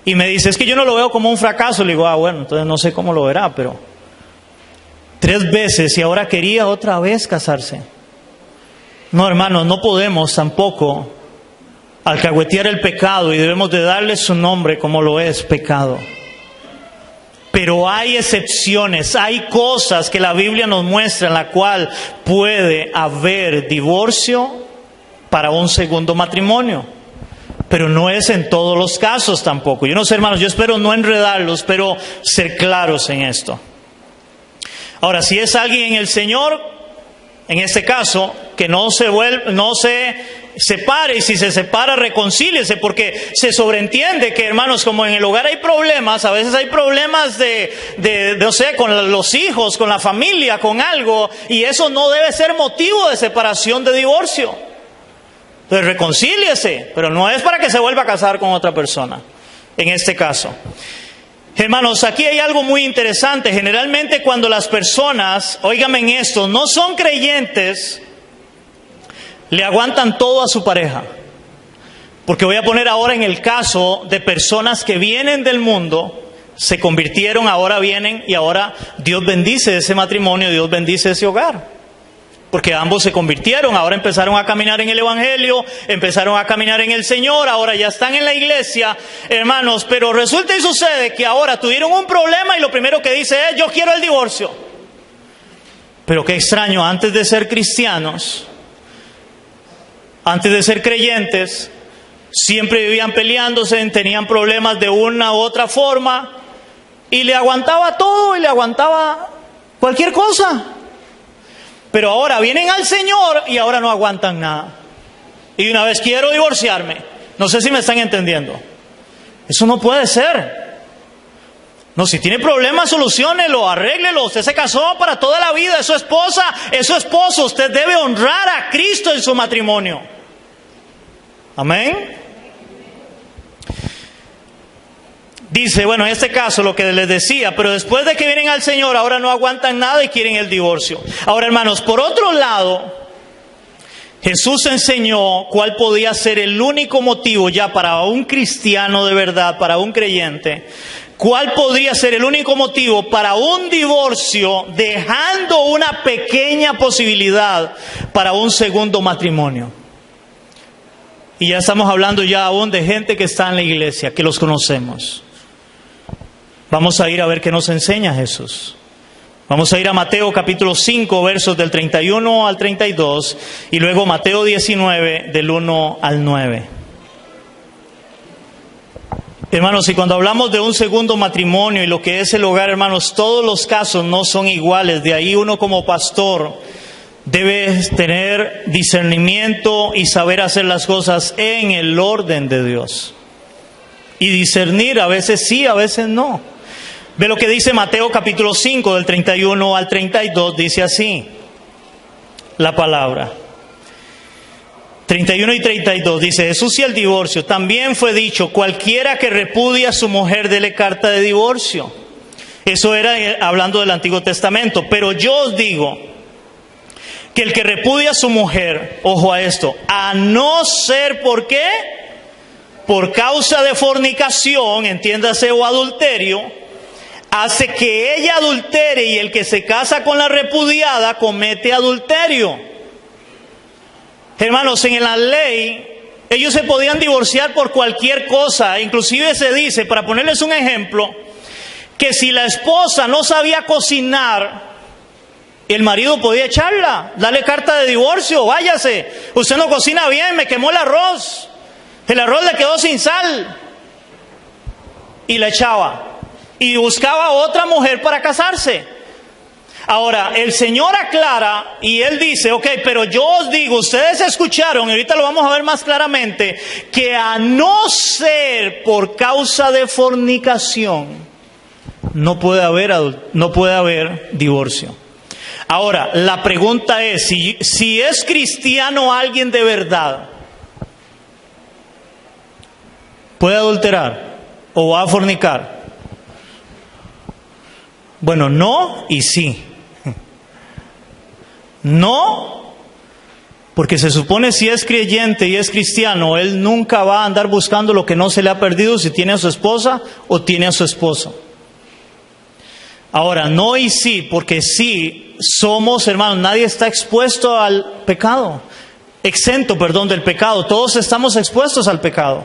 Y me dice, es que yo no lo veo como un fracaso. Le digo, bueno, entonces no sé cómo lo verá, pero 3 veces y ahora quería otra vez casarse. No, hermanos, no podemos tampoco alcahuetear el pecado y debemos de darle su nombre como lo es, pecado. Pero hay excepciones, hay cosas que la Biblia nos muestra en la cual puede haber divorcio para un segundo matrimonio. Pero no es en todos los casos tampoco. Yo no sé, hermanos, yo espero no enredarlos, pero ser claros en esto. Ahora, si es alguien en el Señor, en este caso, que no se separe, y si se separa, reconcíliese, porque se sobreentiende que, hermanos, como en el hogar hay problemas, a veces hay problemas no sé, con los hijos, con la familia, con algo, y eso no debe ser motivo de separación, de divorcio. Entonces reconcíliese, pero no es para que se vuelva a casar con otra persona, en este caso. Hermanos, aquí hay algo muy interesante. Generalmente cuando las personas, óigame en esto, no son creyentes, le aguantan todo a su pareja. Porque voy a poner ahora en el caso de personas que vienen del mundo, se convirtieron, ahora vienen y ahora Dios bendice ese matrimonio, Dios bendice ese hogar. Porque ambos se convirtieron, ahora empezaron a caminar en el Evangelio, empezaron a caminar en el Señor, ahora ya están en la iglesia, hermanos, pero resulta y sucede que ahora tuvieron un problema y lo primero que dice es, yo quiero el divorcio. Pero qué extraño, antes de ser cristianos, antes de ser creyentes, siempre vivían peleándose, tenían problemas de una u otra forma, y le aguantaba todo y le aguantaba cualquier cosa. Pero ahora vienen al Señor y ahora no aguantan nada. y una vez quiero divorciarme. No sé si me están entendiendo. Eso no puede ser. No, si tiene problemas, soluciónelo, arréglelo. Usted se casó para toda la vida, es su esposa, es su esposo. Usted debe honrar a Cristo en su matrimonio. Amén. Dice, bueno, en este caso lo que les decía, pero después de que vienen al Señor, ahora no aguantan nada y quieren el divorcio. Ahora, hermanos, por otro lado, Jesús enseñó cuál podía ser el único motivo ya para un cristiano de verdad, para un creyente, cuál podría ser el único motivo para un divorcio, dejando una pequeña posibilidad para un segundo matrimonio. Y ya estamos hablando ya aún de gente que está en la iglesia, que los conocemos. Vamos a ir a ver qué nos enseña Jesús. Vamos a ir a Mateo capítulo 5, versos del 31 al 32, y luego Mateo 19, del 1 al 9. Hermanos, y cuando hablamos de un segundo matrimonio y lo que es el hogar, hermanos, todos los casos no son iguales. De ahí uno como pastor debe tener discernimiento y saber hacer las cosas en el orden de Dios. Y discernir, a veces sí, a veces no. Ve lo que dice Mateo capítulo 5, del 31 al 32, dice así la palabra. 31 y 32 dice, Jesús y el divorcio. También fue dicho, cualquiera que repudia a su mujer, dele carta de divorcio. Eso era hablando del Antiguo Testamento. Pero yo os digo que el que repudia a su mujer, ojo a esto, a no ser, ¿por qué? Por causa de fornicación, entiéndase, o adulterio, hace que ella adultere, y el que se casa con la repudiada comete adulterio. Hermanos, en la ley, ellos se podían divorciar por cualquier cosa. Inclusive se dice, para ponerles un ejemplo, que si la esposa no sabía cocinar, el marido podía echarla, darle carta de divorcio, váyase, usted no cocina bien, me quemó el arroz le quedó sin sal, y la echaba. Y buscaba otra mujer para casarse. Ahora, el Señor aclara y Él dice, ok, pero yo os digo, ustedes escucharon, y ahorita lo vamos a ver más claramente, que a no ser por causa de fornicación, no puede haber divorcio. Ahora, la pregunta es, si es cristiano alguien de verdad, ¿puede adulterar o va a fornicar? Bueno, no y sí. No, porque se supone si es creyente y es cristiano, él nunca va a andar buscando lo que no se le ha perdido si tiene a su esposa o tiene a su esposo. Ahora, no y sí, porque sí somos, hermanos, nadie está expuesto al pecado, exento del pecado, todos estamos expuestos al pecado.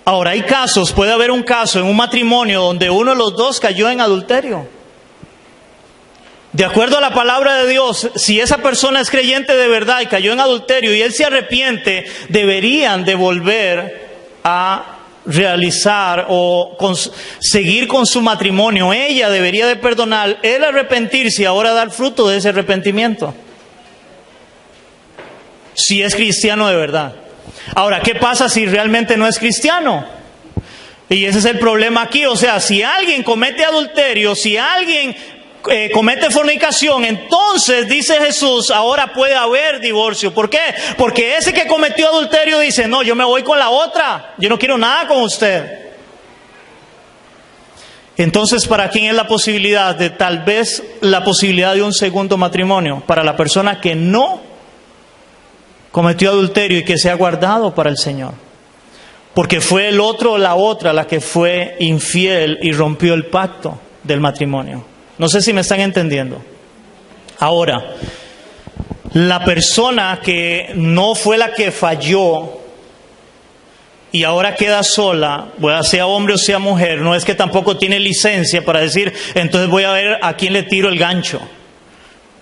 Ahora, hay casos, puede haber un caso en un matrimonio donde uno de los dos cayó en adulterio. De acuerdo a la palabra de Dios, si esa persona es creyente de verdad y cayó en adulterio y él se arrepiente, deberían de volver a realizar o seguir con su matrimonio. Ella debería de perdonar, él arrepentirse y ahora dar fruto de ese arrepentimiento. Si es cristiano de verdad. Ahora, ¿qué pasa si realmente no es cristiano? Y ese es el problema aquí. O sea, si alguien comete adulterio, si alguien comete fornicación, entonces dice Jesús, ahora puede haber divorcio. ¿Por qué? Porque ese que cometió adulterio dice, no, yo me voy con la otra, yo no quiero nada con usted. Entonces, ¿para quién es la posibilidad de tal vez la posibilidad de un segundo matrimonio? Para la persona que no cometió adulterio y que se ha guardado para el Señor. Porque fue el otro o la otra la que fue infiel y rompió el pacto del matrimonio. No sé si me están entendiendo. Ahora, la persona que no fue la que falló y ahora queda sola, sea hombre o sea mujer, no es que tampoco tiene licencia para decir, entonces voy a ver a quién le tiro el gancho.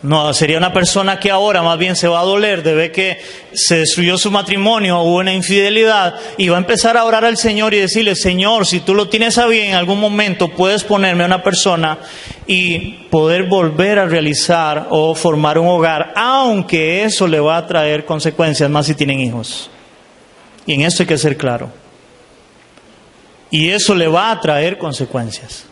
No, sería una persona que ahora más bien se va a doler de ver que se destruyó su matrimonio, hubo una infidelidad, y va a empezar a orar al Señor y decirle: Señor, si tú lo tienes a bien, en algún momento puedes ponerme a una persona y poder volver a realizar o formar un hogar, aunque eso le va a traer consecuencias, más si tienen hijos. Y en esto hay que ser claro. Y eso le va a traer consecuencias.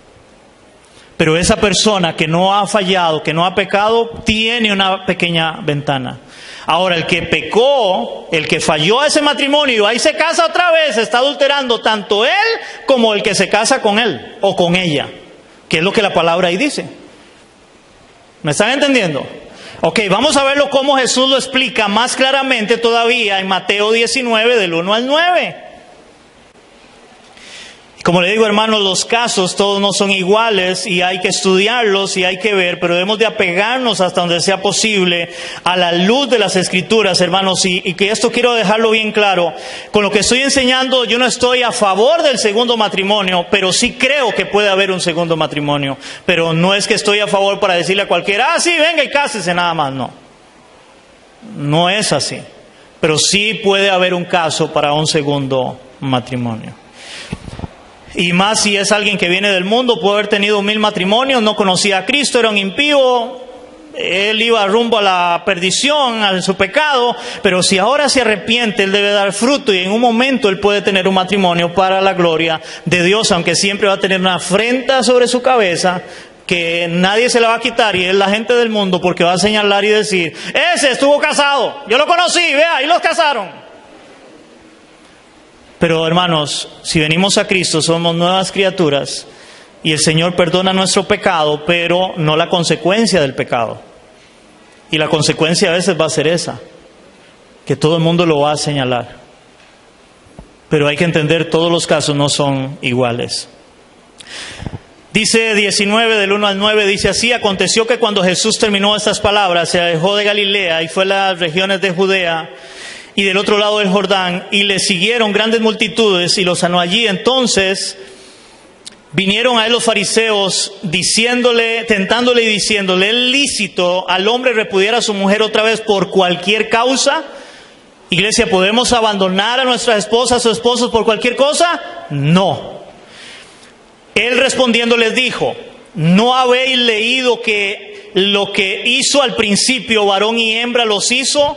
Pero esa persona que no ha fallado, que no ha pecado, tiene una pequeña ventana. Ahora, el que pecó, el que falló a ese matrimonio y ahí se casa otra vez, está adulterando tanto él como el que se casa con él o con ella, que es lo que la palabra ahí dice. ¿Me están entendiendo? Ok, vamos a verlo cómo Jesús lo explica más claramente todavía en Mateo 19, del 1 al 9. Como le digo, hermanos, los casos todos no son iguales y hay que estudiarlos y hay que ver, pero debemos de apegarnos hasta donde sea posible a la luz de las Escrituras, hermanos, y que esto quiero dejarlo bien claro. Con lo que estoy enseñando, yo no estoy a favor del segundo matrimonio, pero sí creo que puede haber un segundo matrimonio. Pero no es que estoy a favor para decirle a cualquiera: sí, venga y cásese, nada más. No. No es así. Pero sí puede haber un caso para un segundo matrimonio. Y más si es alguien que viene del mundo, puede haber tenido 1000 matrimonios, no conocía a Cristo, era un impío, él iba rumbo a la perdición, a su pecado, pero si ahora se arrepiente, él debe dar fruto y en un momento él puede tener un matrimonio para la gloria de Dios, aunque siempre va a tener una afrenta sobre su cabeza que nadie se la va a quitar, y es la gente del mundo, porque va a señalar y decir: ese estuvo casado, yo lo conocí, vea, y los casaron. Pero hermanos, si venimos a Cristo somos nuevas criaturas y el Señor perdona nuestro pecado, pero no la consecuencia del pecado. Y la consecuencia a veces va a ser esa, que todo el mundo lo va a señalar. Pero hay que entender, todos los casos no son iguales. Dice 19 del 1 al 9, dice así: aconteció que cuando Jesús terminó estas palabras, se alejó de Galilea y fue a las regiones de Judea y del otro lado del Jordán, y le siguieron grandes multitudes y los sanó allí. Entonces vinieron a él los fariseos tentándole y diciéndole: ¿es lícito al hombre repudiar a su mujer otra vez por cualquier causa? Iglesia, ¿podemos abandonar a nuestras esposas o esposos por cualquier cosa? No. Él respondiendo les dijo: ¿no habéis leído que lo que hizo al principio varón y hembra los hizo?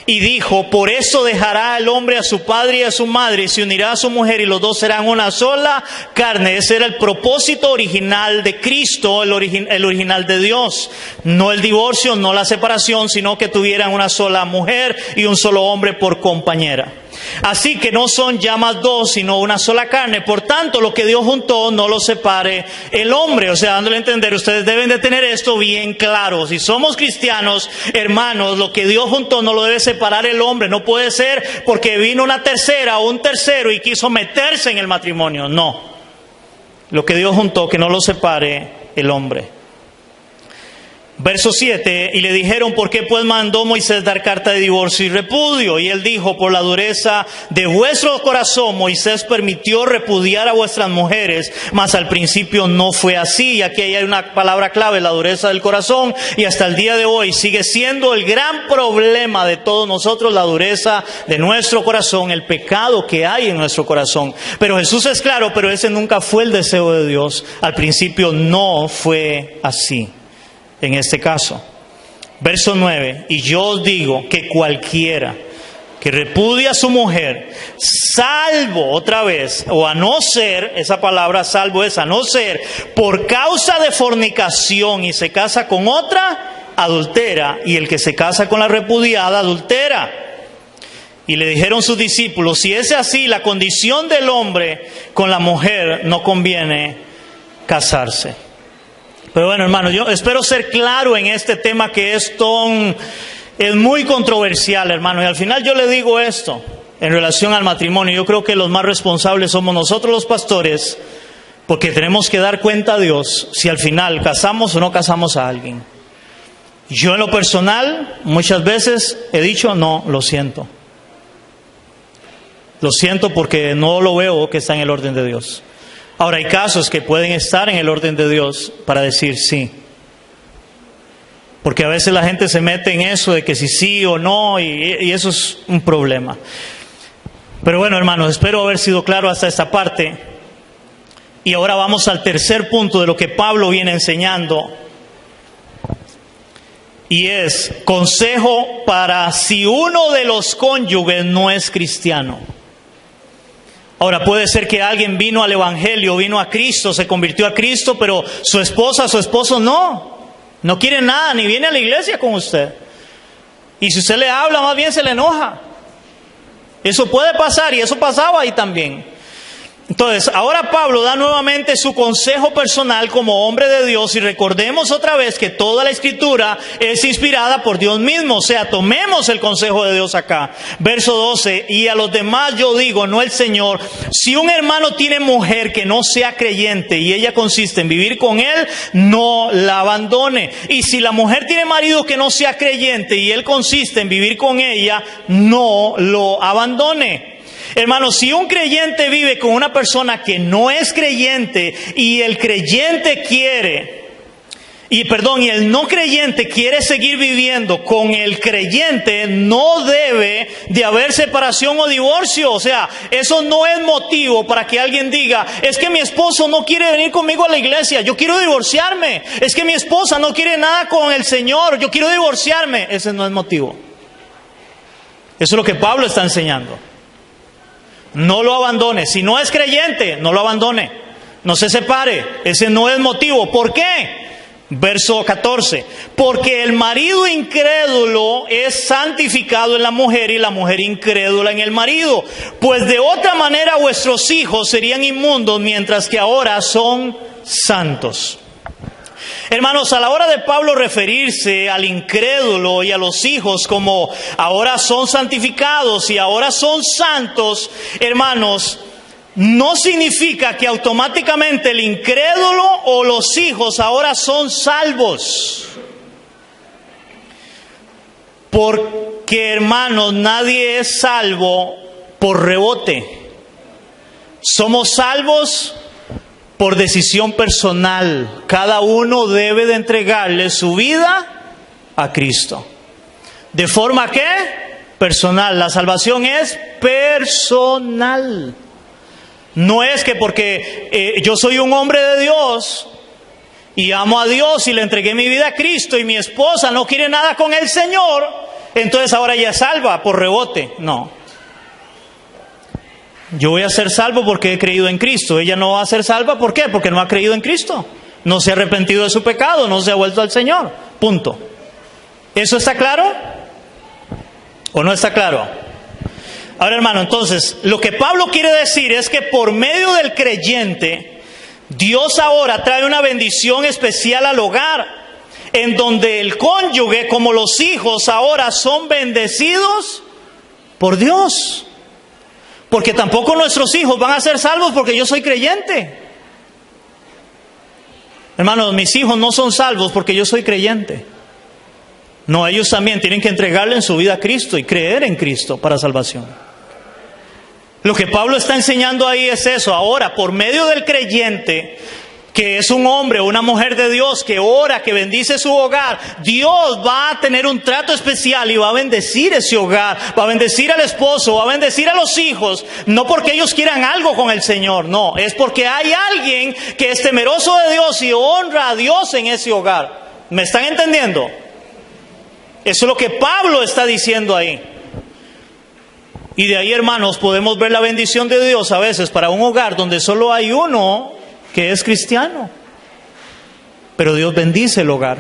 Y dijo: por eso dejará el hombre a su padre y a su madre, y se unirá a su mujer, y los dos serán una sola carne. Ese era el propósito original de Cristo, el original de Dios. No el divorcio, no la separación, sino que tuvieran una sola mujer y un solo hombre por compañera. Así que no son ya más dos, sino una sola carne. Por tanto, lo que Dios juntó, no lo separe el hombre. O sea, dándole a entender, ustedes deben de tener esto bien claro. Si somos cristianos, hermanos, lo que Dios juntó no lo debe separar el hombre. No puede ser porque vino una tercera o un tercero y quiso meterse en el matrimonio. No. Lo que Dios juntó, que no lo separe el hombre. Verso 7, y le dijeron: ¿por qué pues mandó Moisés dar carta de divorcio y repudio? Y él dijo: por la dureza de vuestro corazón Moisés permitió repudiar a vuestras mujeres, mas al principio no fue así. Y aquí hay una palabra clave: la dureza del corazón, y hasta el día de hoy sigue siendo el gran problema de todos nosotros, la dureza de nuestro corazón, el pecado que hay en nuestro corazón. Pero Jesús es claro, pero ese nunca fue el deseo de Dios. Al principio no fue así. En este caso, verso 9, y yo os digo que cualquiera que repudia a su mujer, salvo, otra vez, o a no ser, esa palabra salvo es a no ser, por causa de fornicación y se casa con otra, adultera, y el que se casa con la repudiada, adultera. Y le dijeron sus discípulos: si es así la condición del hombre con la mujer, no conviene casarse. Pero bueno, hermano, yo espero ser claro en este tema que es muy controversial, hermano. Y al final yo le digo esto en relación al matrimonio. Yo creo que los más responsables somos nosotros los pastores, porque tenemos que dar cuenta a Dios si al final casamos o no casamos a alguien. Yo en lo personal muchas veces he dicho: no, lo siento. Lo siento porque no lo veo que está en el orden de Dios. Ahora, hay casos que pueden estar en el orden de Dios para decir sí. Porque a veces la gente se mete en eso de que si sí o no, y eso es un problema. Pero bueno, hermanos, espero haber sido claro hasta esta parte. Y ahora vamos al tercer punto de lo que Pablo viene enseñando. Y es consejo para si uno de los cónyuges no es cristiano. Ahora, puede ser que alguien vino al Evangelio, vino a Cristo, se convirtió a Cristo, pero su esposa, su esposo no quiere nada, ni viene a la iglesia con usted. Y si usted le habla, más bien se le enoja. Eso puede pasar, y eso pasaba ahí también. Entonces, ahora Pablo da nuevamente su consejo personal como hombre de Dios, y recordemos otra vez que toda la Escritura es inspirada por Dios mismo. O sea, tomemos el consejo de Dios acá. Verso 12, y a los demás yo digo, no el Señor, si un hermano tiene mujer que no sea creyente y ella consiste en vivir con él, no la abandone. Y si la mujer tiene marido que no sea creyente y él consiste en vivir con ella, no lo abandone. Hermanos, si un creyente vive con una persona que no es creyente y el creyente y el no creyente quiere seguir viviendo con el creyente, no debe de haber separación o divorcio. O sea, eso no es motivo para que alguien diga, es que mi esposo no quiere venir conmigo a la iglesia, yo quiero divorciarme. Es que mi esposa no quiere nada con el Señor, yo quiero divorciarme. Ese no es motivo. Eso es lo que Pablo está enseñando. No lo abandone. Si no es creyente, no lo abandone. No se separe. Ese no es motivo. ¿Por qué? Verso 14. Porque el marido incrédulo es santificado en la mujer y la mujer incrédula en el marido. Pues de otra manera vuestros hijos serían inmundos, mientras que ahora son santos. Hermanos, a la hora de Pablo referirse al incrédulo y a los hijos como ahora son santificados y ahora son santos, hermanos, no significa que automáticamente el incrédulo o los hijos ahora son salvos. Porque, hermanos, nadie es salvo por rebote. Somos salvos por decisión personal. Cada uno debe de entregarle su vida a Cristo. ¿De forma qué? Personal. La salvación es personal. No es que porque yo soy un hombre de Dios y amo a Dios y le entregué mi vida a Cristo y mi esposa no quiere nada con el Señor, entonces ahora ella es salva por rebote. No. Yo voy a ser salvo porque he creído en Cristo. Ella no va a ser salva, ¿por qué? Porque no ha creído en Cristo. No se ha arrepentido de su pecado, no se ha vuelto al Señor. Punto. ¿Eso está claro? ¿O no está claro? Ahora, hermano, entonces, lo que Pablo quiere decir es que por medio del creyente, Dios ahora trae una bendición especial al hogar, en donde el cónyuge, como los hijos, ahora son bendecidos por Dios. Porque tampoco nuestros hijos van a ser salvos porque yo soy creyente. Hermanos, mis hijos no son salvos porque yo soy creyente. No, ellos también tienen que entregarle en su vida a Cristo y creer en Cristo para salvación. Lo que Pablo está enseñando ahí es eso. Ahora, por medio del creyente, que es un hombre o una mujer de Dios, que ora, que bendice su hogar, Dios va a tener un trato especial y va a bendecir ese hogar, va a bendecir al esposo, va a bendecir a los hijos, no porque ellos quieran algo con el Señor, no, es porque hay alguien que es temeroso de Dios y honra a Dios en ese hogar. ¿Me están entendiendo? Eso es lo que Pablo está diciendo ahí. Y de ahí, hermanos, podemos ver la bendición de Dios a veces para un hogar donde solo hay uno que es cristiano. Pero Dios bendice el hogar.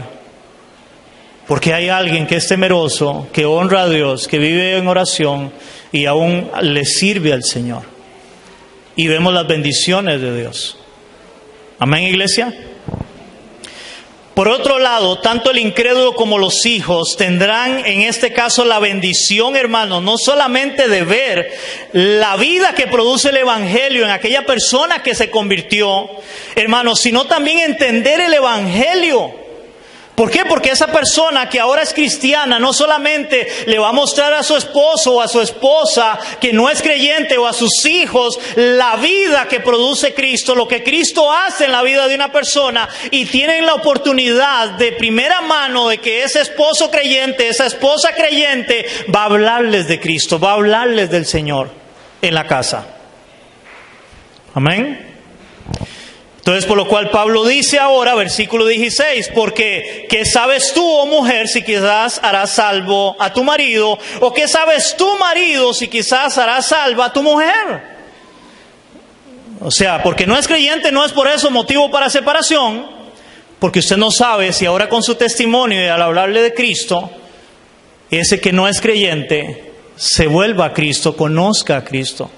Porque hay alguien que es temeroso, que honra a Dios, que vive en oración y aún le sirve al Señor. Y vemos las bendiciones de Dios. Amén, iglesia. Por otro lado, tanto el incrédulo como los hijos tendrán en este caso la bendición, hermanos, no solamente de ver la vida que produce el Evangelio en aquella persona que se convirtió, hermanos, sino también entender el Evangelio. ¿Por qué? Porque esa persona que ahora es cristiana no solamente le va a mostrar a su esposo o a su esposa que no es creyente, o a sus hijos la vida que produce Cristo, lo que Cristo hace en la vida de una persona, y tienen la oportunidad de primera mano de que ese esposo creyente, esa esposa creyente va a hablarles de Cristo, va a hablarles del Señor en la casa. Amén. Entonces, por lo cual Pablo dice ahora, versículo 16, porque ¿qué sabes tú, oh mujer, si quizás harás salvo a tu marido? ¿O qué sabes tú, marido, si quizás harás salva a tu mujer? O sea, porque no es creyente, no es por eso motivo para separación, porque usted no sabe si ahora con su testimonio y al hablarle de Cristo, ese que no es creyente se vuelva a Cristo, conozca a Cristo.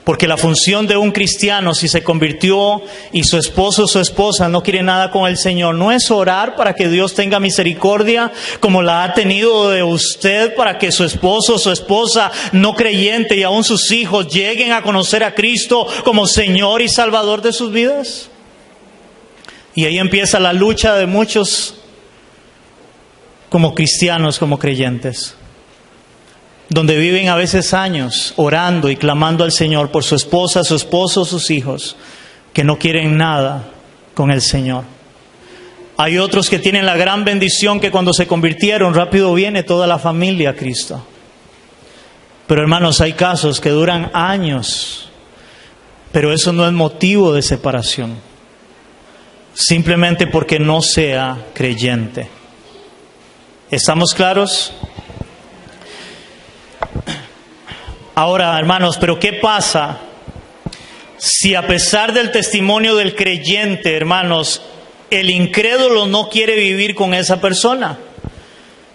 Porque la función de un cristiano, si se convirtió y su esposo o su esposa no quiere nada con el Señor, no es orar para que Dios tenga misericordia como la ha tenido de usted, para que su esposo o su esposa no creyente y aún sus hijos lleguen a conocer a Cristo como Señor y Salvador de sus vidas. Y ahí empieza la lucha de muchos como cristianos, como creyentes, donde viven a veces años orando y clamando al Señor por su esposa, su esposo, sus hijos, que no quieren nada con el Señor. Hay otros que tienen la gran bendición que cuando se convirtieron rápido viene toda la familia a Cristo. Pero hermanos, hay casos que duran años, pero eso no es motivo de separación, simplemente porque no sea creyente. ¿Estamos claros? Ahora, hermanos, pero ¿qué pasa si a pesar del testimonio del creyente, hermanos, el incrédulo no quiere vivir con esa persona?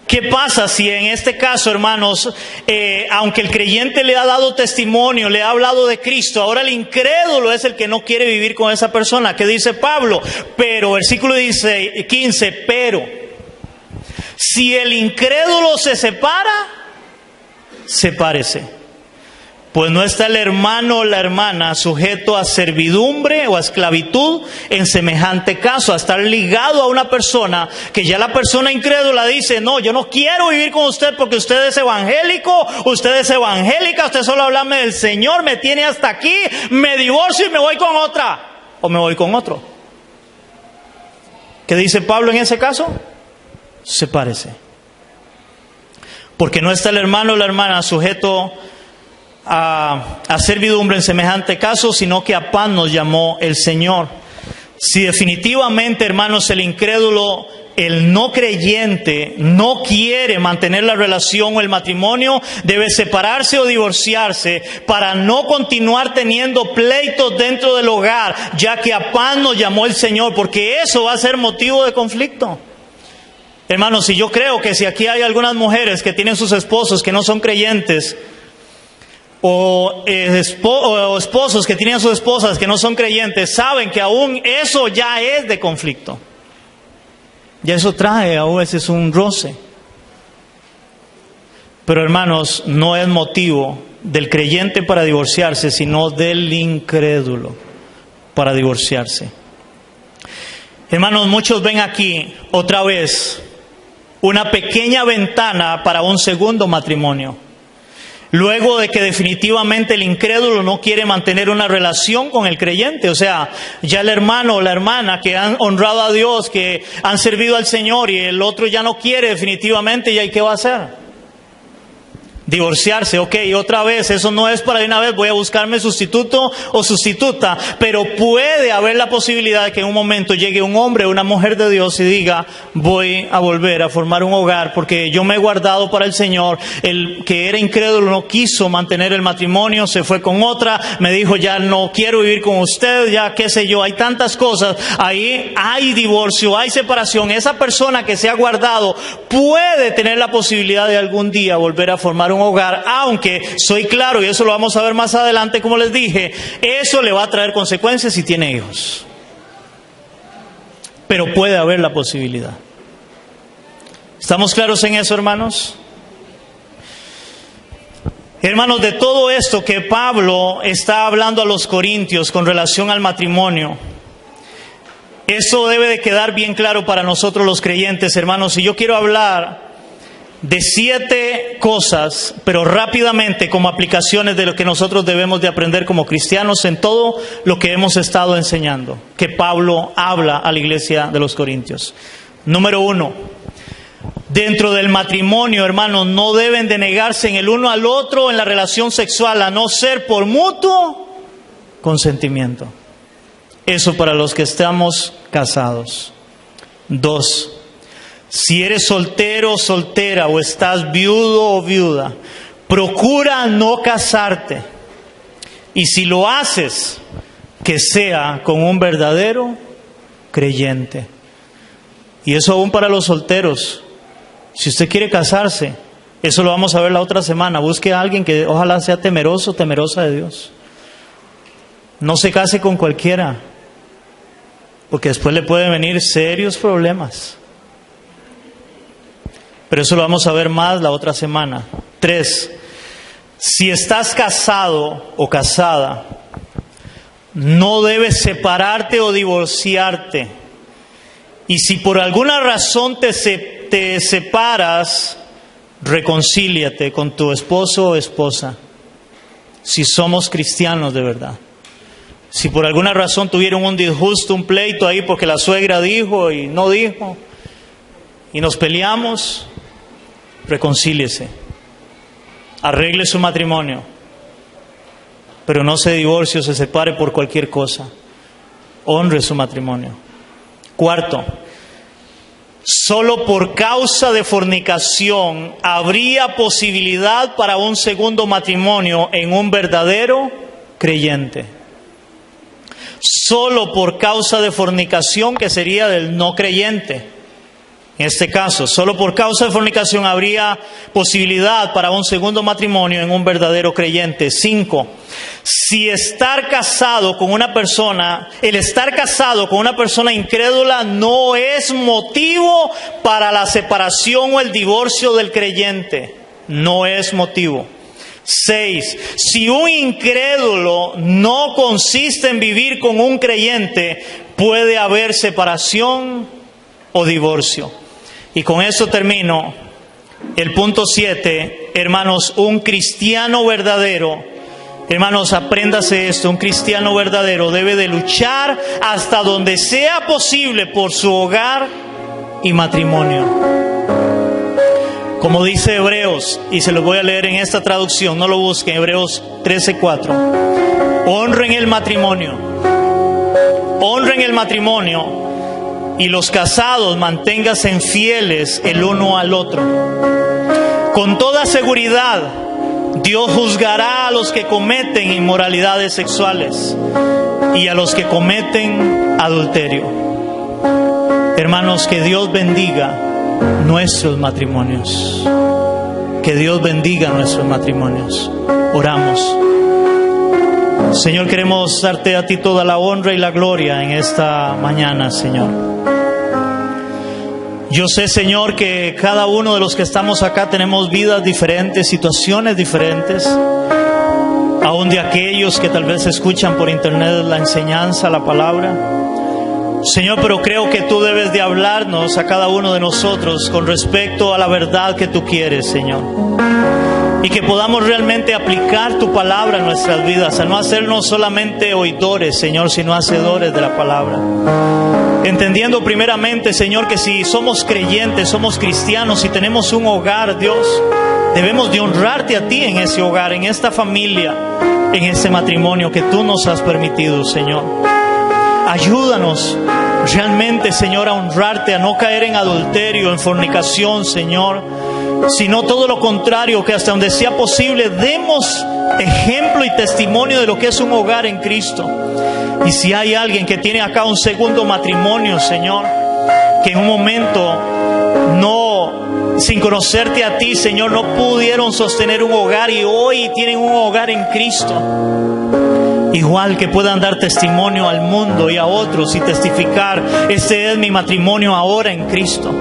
¿Qué pasa si en este caso, hermanos, aunque el creyente le ha dado testimonio, le ha hablado de Cristo, ahora el incrédulo es el que no quiere vivir con esa persona? ¿Qué dice Pablo? Pero, versículo 15, pero si el incrédulo se separa, sepárese. Pues no está el hermano o la hermana sujeto a servidumbre o a esclavitud en semejante caso, a estar ligado a una persona que ya la persona incrédula dice: no, yo no quiero vivir con usted porque usted es evangélico, usted es evangélica, usted solo hablarme del Señor, me tiene hasta aquí, me divorcio y me voy con otra, o me voy con otro. ¿Qué dice Pablo en ese caso? Sepárese. Porque no está el hermano o la hermana sujeto a servidumbre en semejante caso, sino que a paz nos llamó el Señor. Si definitivamente, hermanos, el incrédulo, el no creyente, no quiere mantener la relación o el matrimonio, debe separarse o divorciarse para no continuar teniendo pleitos dentro del hogar, ya que a paz nos llamó el Señor, porque eso va a ser motivo de conflicto. Hermanos, si yo creo que si aquí hay algunas mujeres que tienen sus esposos que no son creyentes, o esposos que tienen a sus esposas que no son creyentes, saben que aún eso ya es de conflicto. Ya eso trae a veces un roce. Pero hermanos, no es motivo del creyente para divorciarse, sino del incrédulo para divorciarse. Hermanos, muchos ven aquí otra vez una pequeña ventana para un segundo matrimonio. Luego de que definitivamente el incrédulo no quiere mantener una relación con el creyente. O sea, ya el hermano o la hermana que han honrado a Dios, que han servido al Señor, y el otro ya no quiere definitivamente, ¿y ahí qué va a hacer? Divorciarse. Ok, otra vez, eso no es para de una vez voy a buscarme sustituto o sustituta, pero puede haber la posibilidad de que en un momento llegue un hombre o una mujer de Dios y diga: voy a volver a formar un hogar porque yo me he guardado para el Señor. El que era incrédulo no quiso mantener el matrimonio, se fue con otra, me dijo: ya no quiero vivir con usted, ya qué sé yo, hay tantas cosas, ahí hay divorcio, hay separación. Esa persona que se ha guardado puede tener la posibilidad de algún día volver a formar un hogar, aunque soy claro, y eso lo vamos a ver más adelante, como les dije, eso le va a traer consecuencias si tiene hijos. Pero puede haber la posibilidad. ¿Estamos claros en eso, hermanos? Hermanos, de todo esto que Pablo está hablando a los corintios con relación al matrimonio, Eso debe de quedar bien claro para nosotros los creyentes, hermanos. Y yo quiero hablar de 7 cosas, pero rápidamente como aplicaciones de lo que nosotros debemos de aprender como cristianos en todo lo que hemos estado enseñando, que Pablo habla a la iglesia de los Corintios. Número 1, dentro del matrimonio, hermanos, no deben de negarse en el uno al otro en la relación sexual, a no ser por mutuo consentimiento. Eso para los que estamos casados. 2, si eres soltero o soltera o estás viudo o viuda, procura no casarte. Y si lo haces, que sea con un verdadero creyente. Y eso aún para los solteros. Si usted quiere casarse, eso lo vamos a ver la otra semana. Busque a alguien que ojalá sea temeroso, temerosa de Dios. No se case con cualquiera, porque después le pueden venir serios problemas. Pero eso lo vamos a ver más la otra semana. 3, si estás casado o casada, no debes separarte o divorciarte. Y si por alguna razón te separas, reconcíliate con tu esposo o esposa. Si somos cristianos de verdad. Si por alguna razón tuvieron un disgusto, un pleito ahí porque la suegra dijo y no dijo, y nos peleamos, reconcíliese, arregle su matrimonio, pero no se divorcie o se separe por cualquier cosa. Honre su matrimonio. 4, solo por causa de fornicación habría posibilidad para un segundo matrimonio en un verdadero creyente. Solo por causa de fornicación, que sería del no creyente. En este caso, solo por causa de fornicación habría posibilidad para un segundo matrimonio en un verdadero creyente. 5, si el estar casado con una persona incrédula no es motivo para la separación o el divorcio del creyente. No es motivo. 6, si un incrédulo no consiste en vivir con un creyente, puede haber separación o divorcio. Y con eso termino. El punto 7, hermanos, un cristiano verdadero, hermanos, apréndase esto, un cristiano verdadero debe de luchar hasta donde sea posible por su hogar y matrimonio. Como dice Hebreos, y se lo voy a leer en esta traducción, no lo busquen, Hebreos 13:4. Honren el matrimonio. Honren el matrimonio. Y los casados manténganse fieles el uno al otro. Con toda seguridad, Dios juzgará a los que cometen inmoralidades sexuales y a los que cometen adulterio. Hermanos, que Dios bendiga nuestros matrimonios. Que Dios bendiga nuestros matrimonios. Oramos. Señor, queremos darte a ti toda la honra y la gloria en esta mañana, Señor. Yo sé, Señor, que cada uno de los que estamos acá tenemos vidas diferentes, situaciones diferentes, aún de aquellos que tal vez escuchan por internet la enseñanza, la palabra. Señor, pero creo que tú debes de hablarnos a cada uno de nosotros con respecto a la verdad que tú quieres, Señor. Y que podamos realmente aplicar tu palabra en nuestras vidas, a no hacernos solamente oidores, Señor, sino hacedores de la palabra. Entendiendo primeramente, Señor, que si somos creyentes, somos cristianos y tenemos un hogar, Dios, debemos de honrarte a ti en ese hogar, en esta familia, en ese matrimonio que tú nos has permitido, Señor. Ayúdanos realmente, Señor, a honrarte, a no caer en adulterio, en fornicación, Señor, sino todo lo contrario, que hasta donde sea posible demos ejemplo y testimonio de lo que es un hogar en Cristo. Y si hay alguien que tiene acá un segundo matrimonio, Señor, que en un momento sin conocerte a ti, Señor, no pudieron sostener un hogar y hoy tienen un hogar en Cristo, igual que puedan dar testimonio al mundo y a otros y testificar: este es mi matrimonio ahora en Cristo.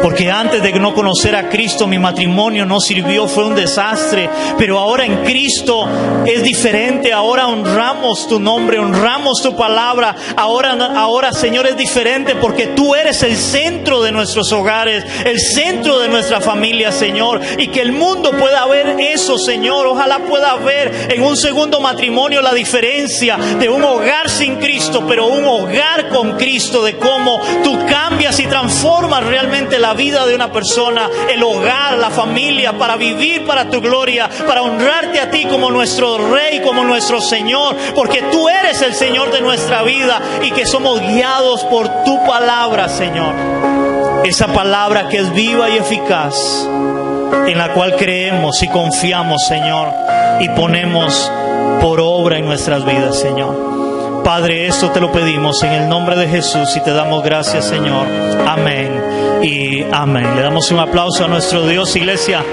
Porque antes de no conocer a Cristo, mi matrimonio no sirvió, fue un desastre. Pero ahora en Cristo es diferente. Ahora honramos tu nombre, honramos tu palabra. Ahora, Señor, es diferente porque tú eres el centro de nuestros hogares, el centro de nuestra familia, Señor. Y que el mundo pueda ver eso, Señor. Ojalá pueda ver en un segundo matrimonio la diferencia de un hogar sin Cristo, pero un hogar con Cristo, de cómo tú cambias y transformas realmente la vida de una persona, el hogar, la familia, para vivir para tu gloria, para honrarte a ti como nuestro Rey, como nuestro Señor, porque tú eres el Señor de nuestra vida y que somos guiados por tu palabra, Señor. Esa palabra que es viva y eficaz, en la cual creemos y confiamos, Señor, y ponemos por obra en nuestras vidas, Señor. Padre, esto te lo pedimos en el nombre de Jesús y te damos gracias, Señor. Amén y amén. Le damos un aplauso a nuestro Dios, iglesia.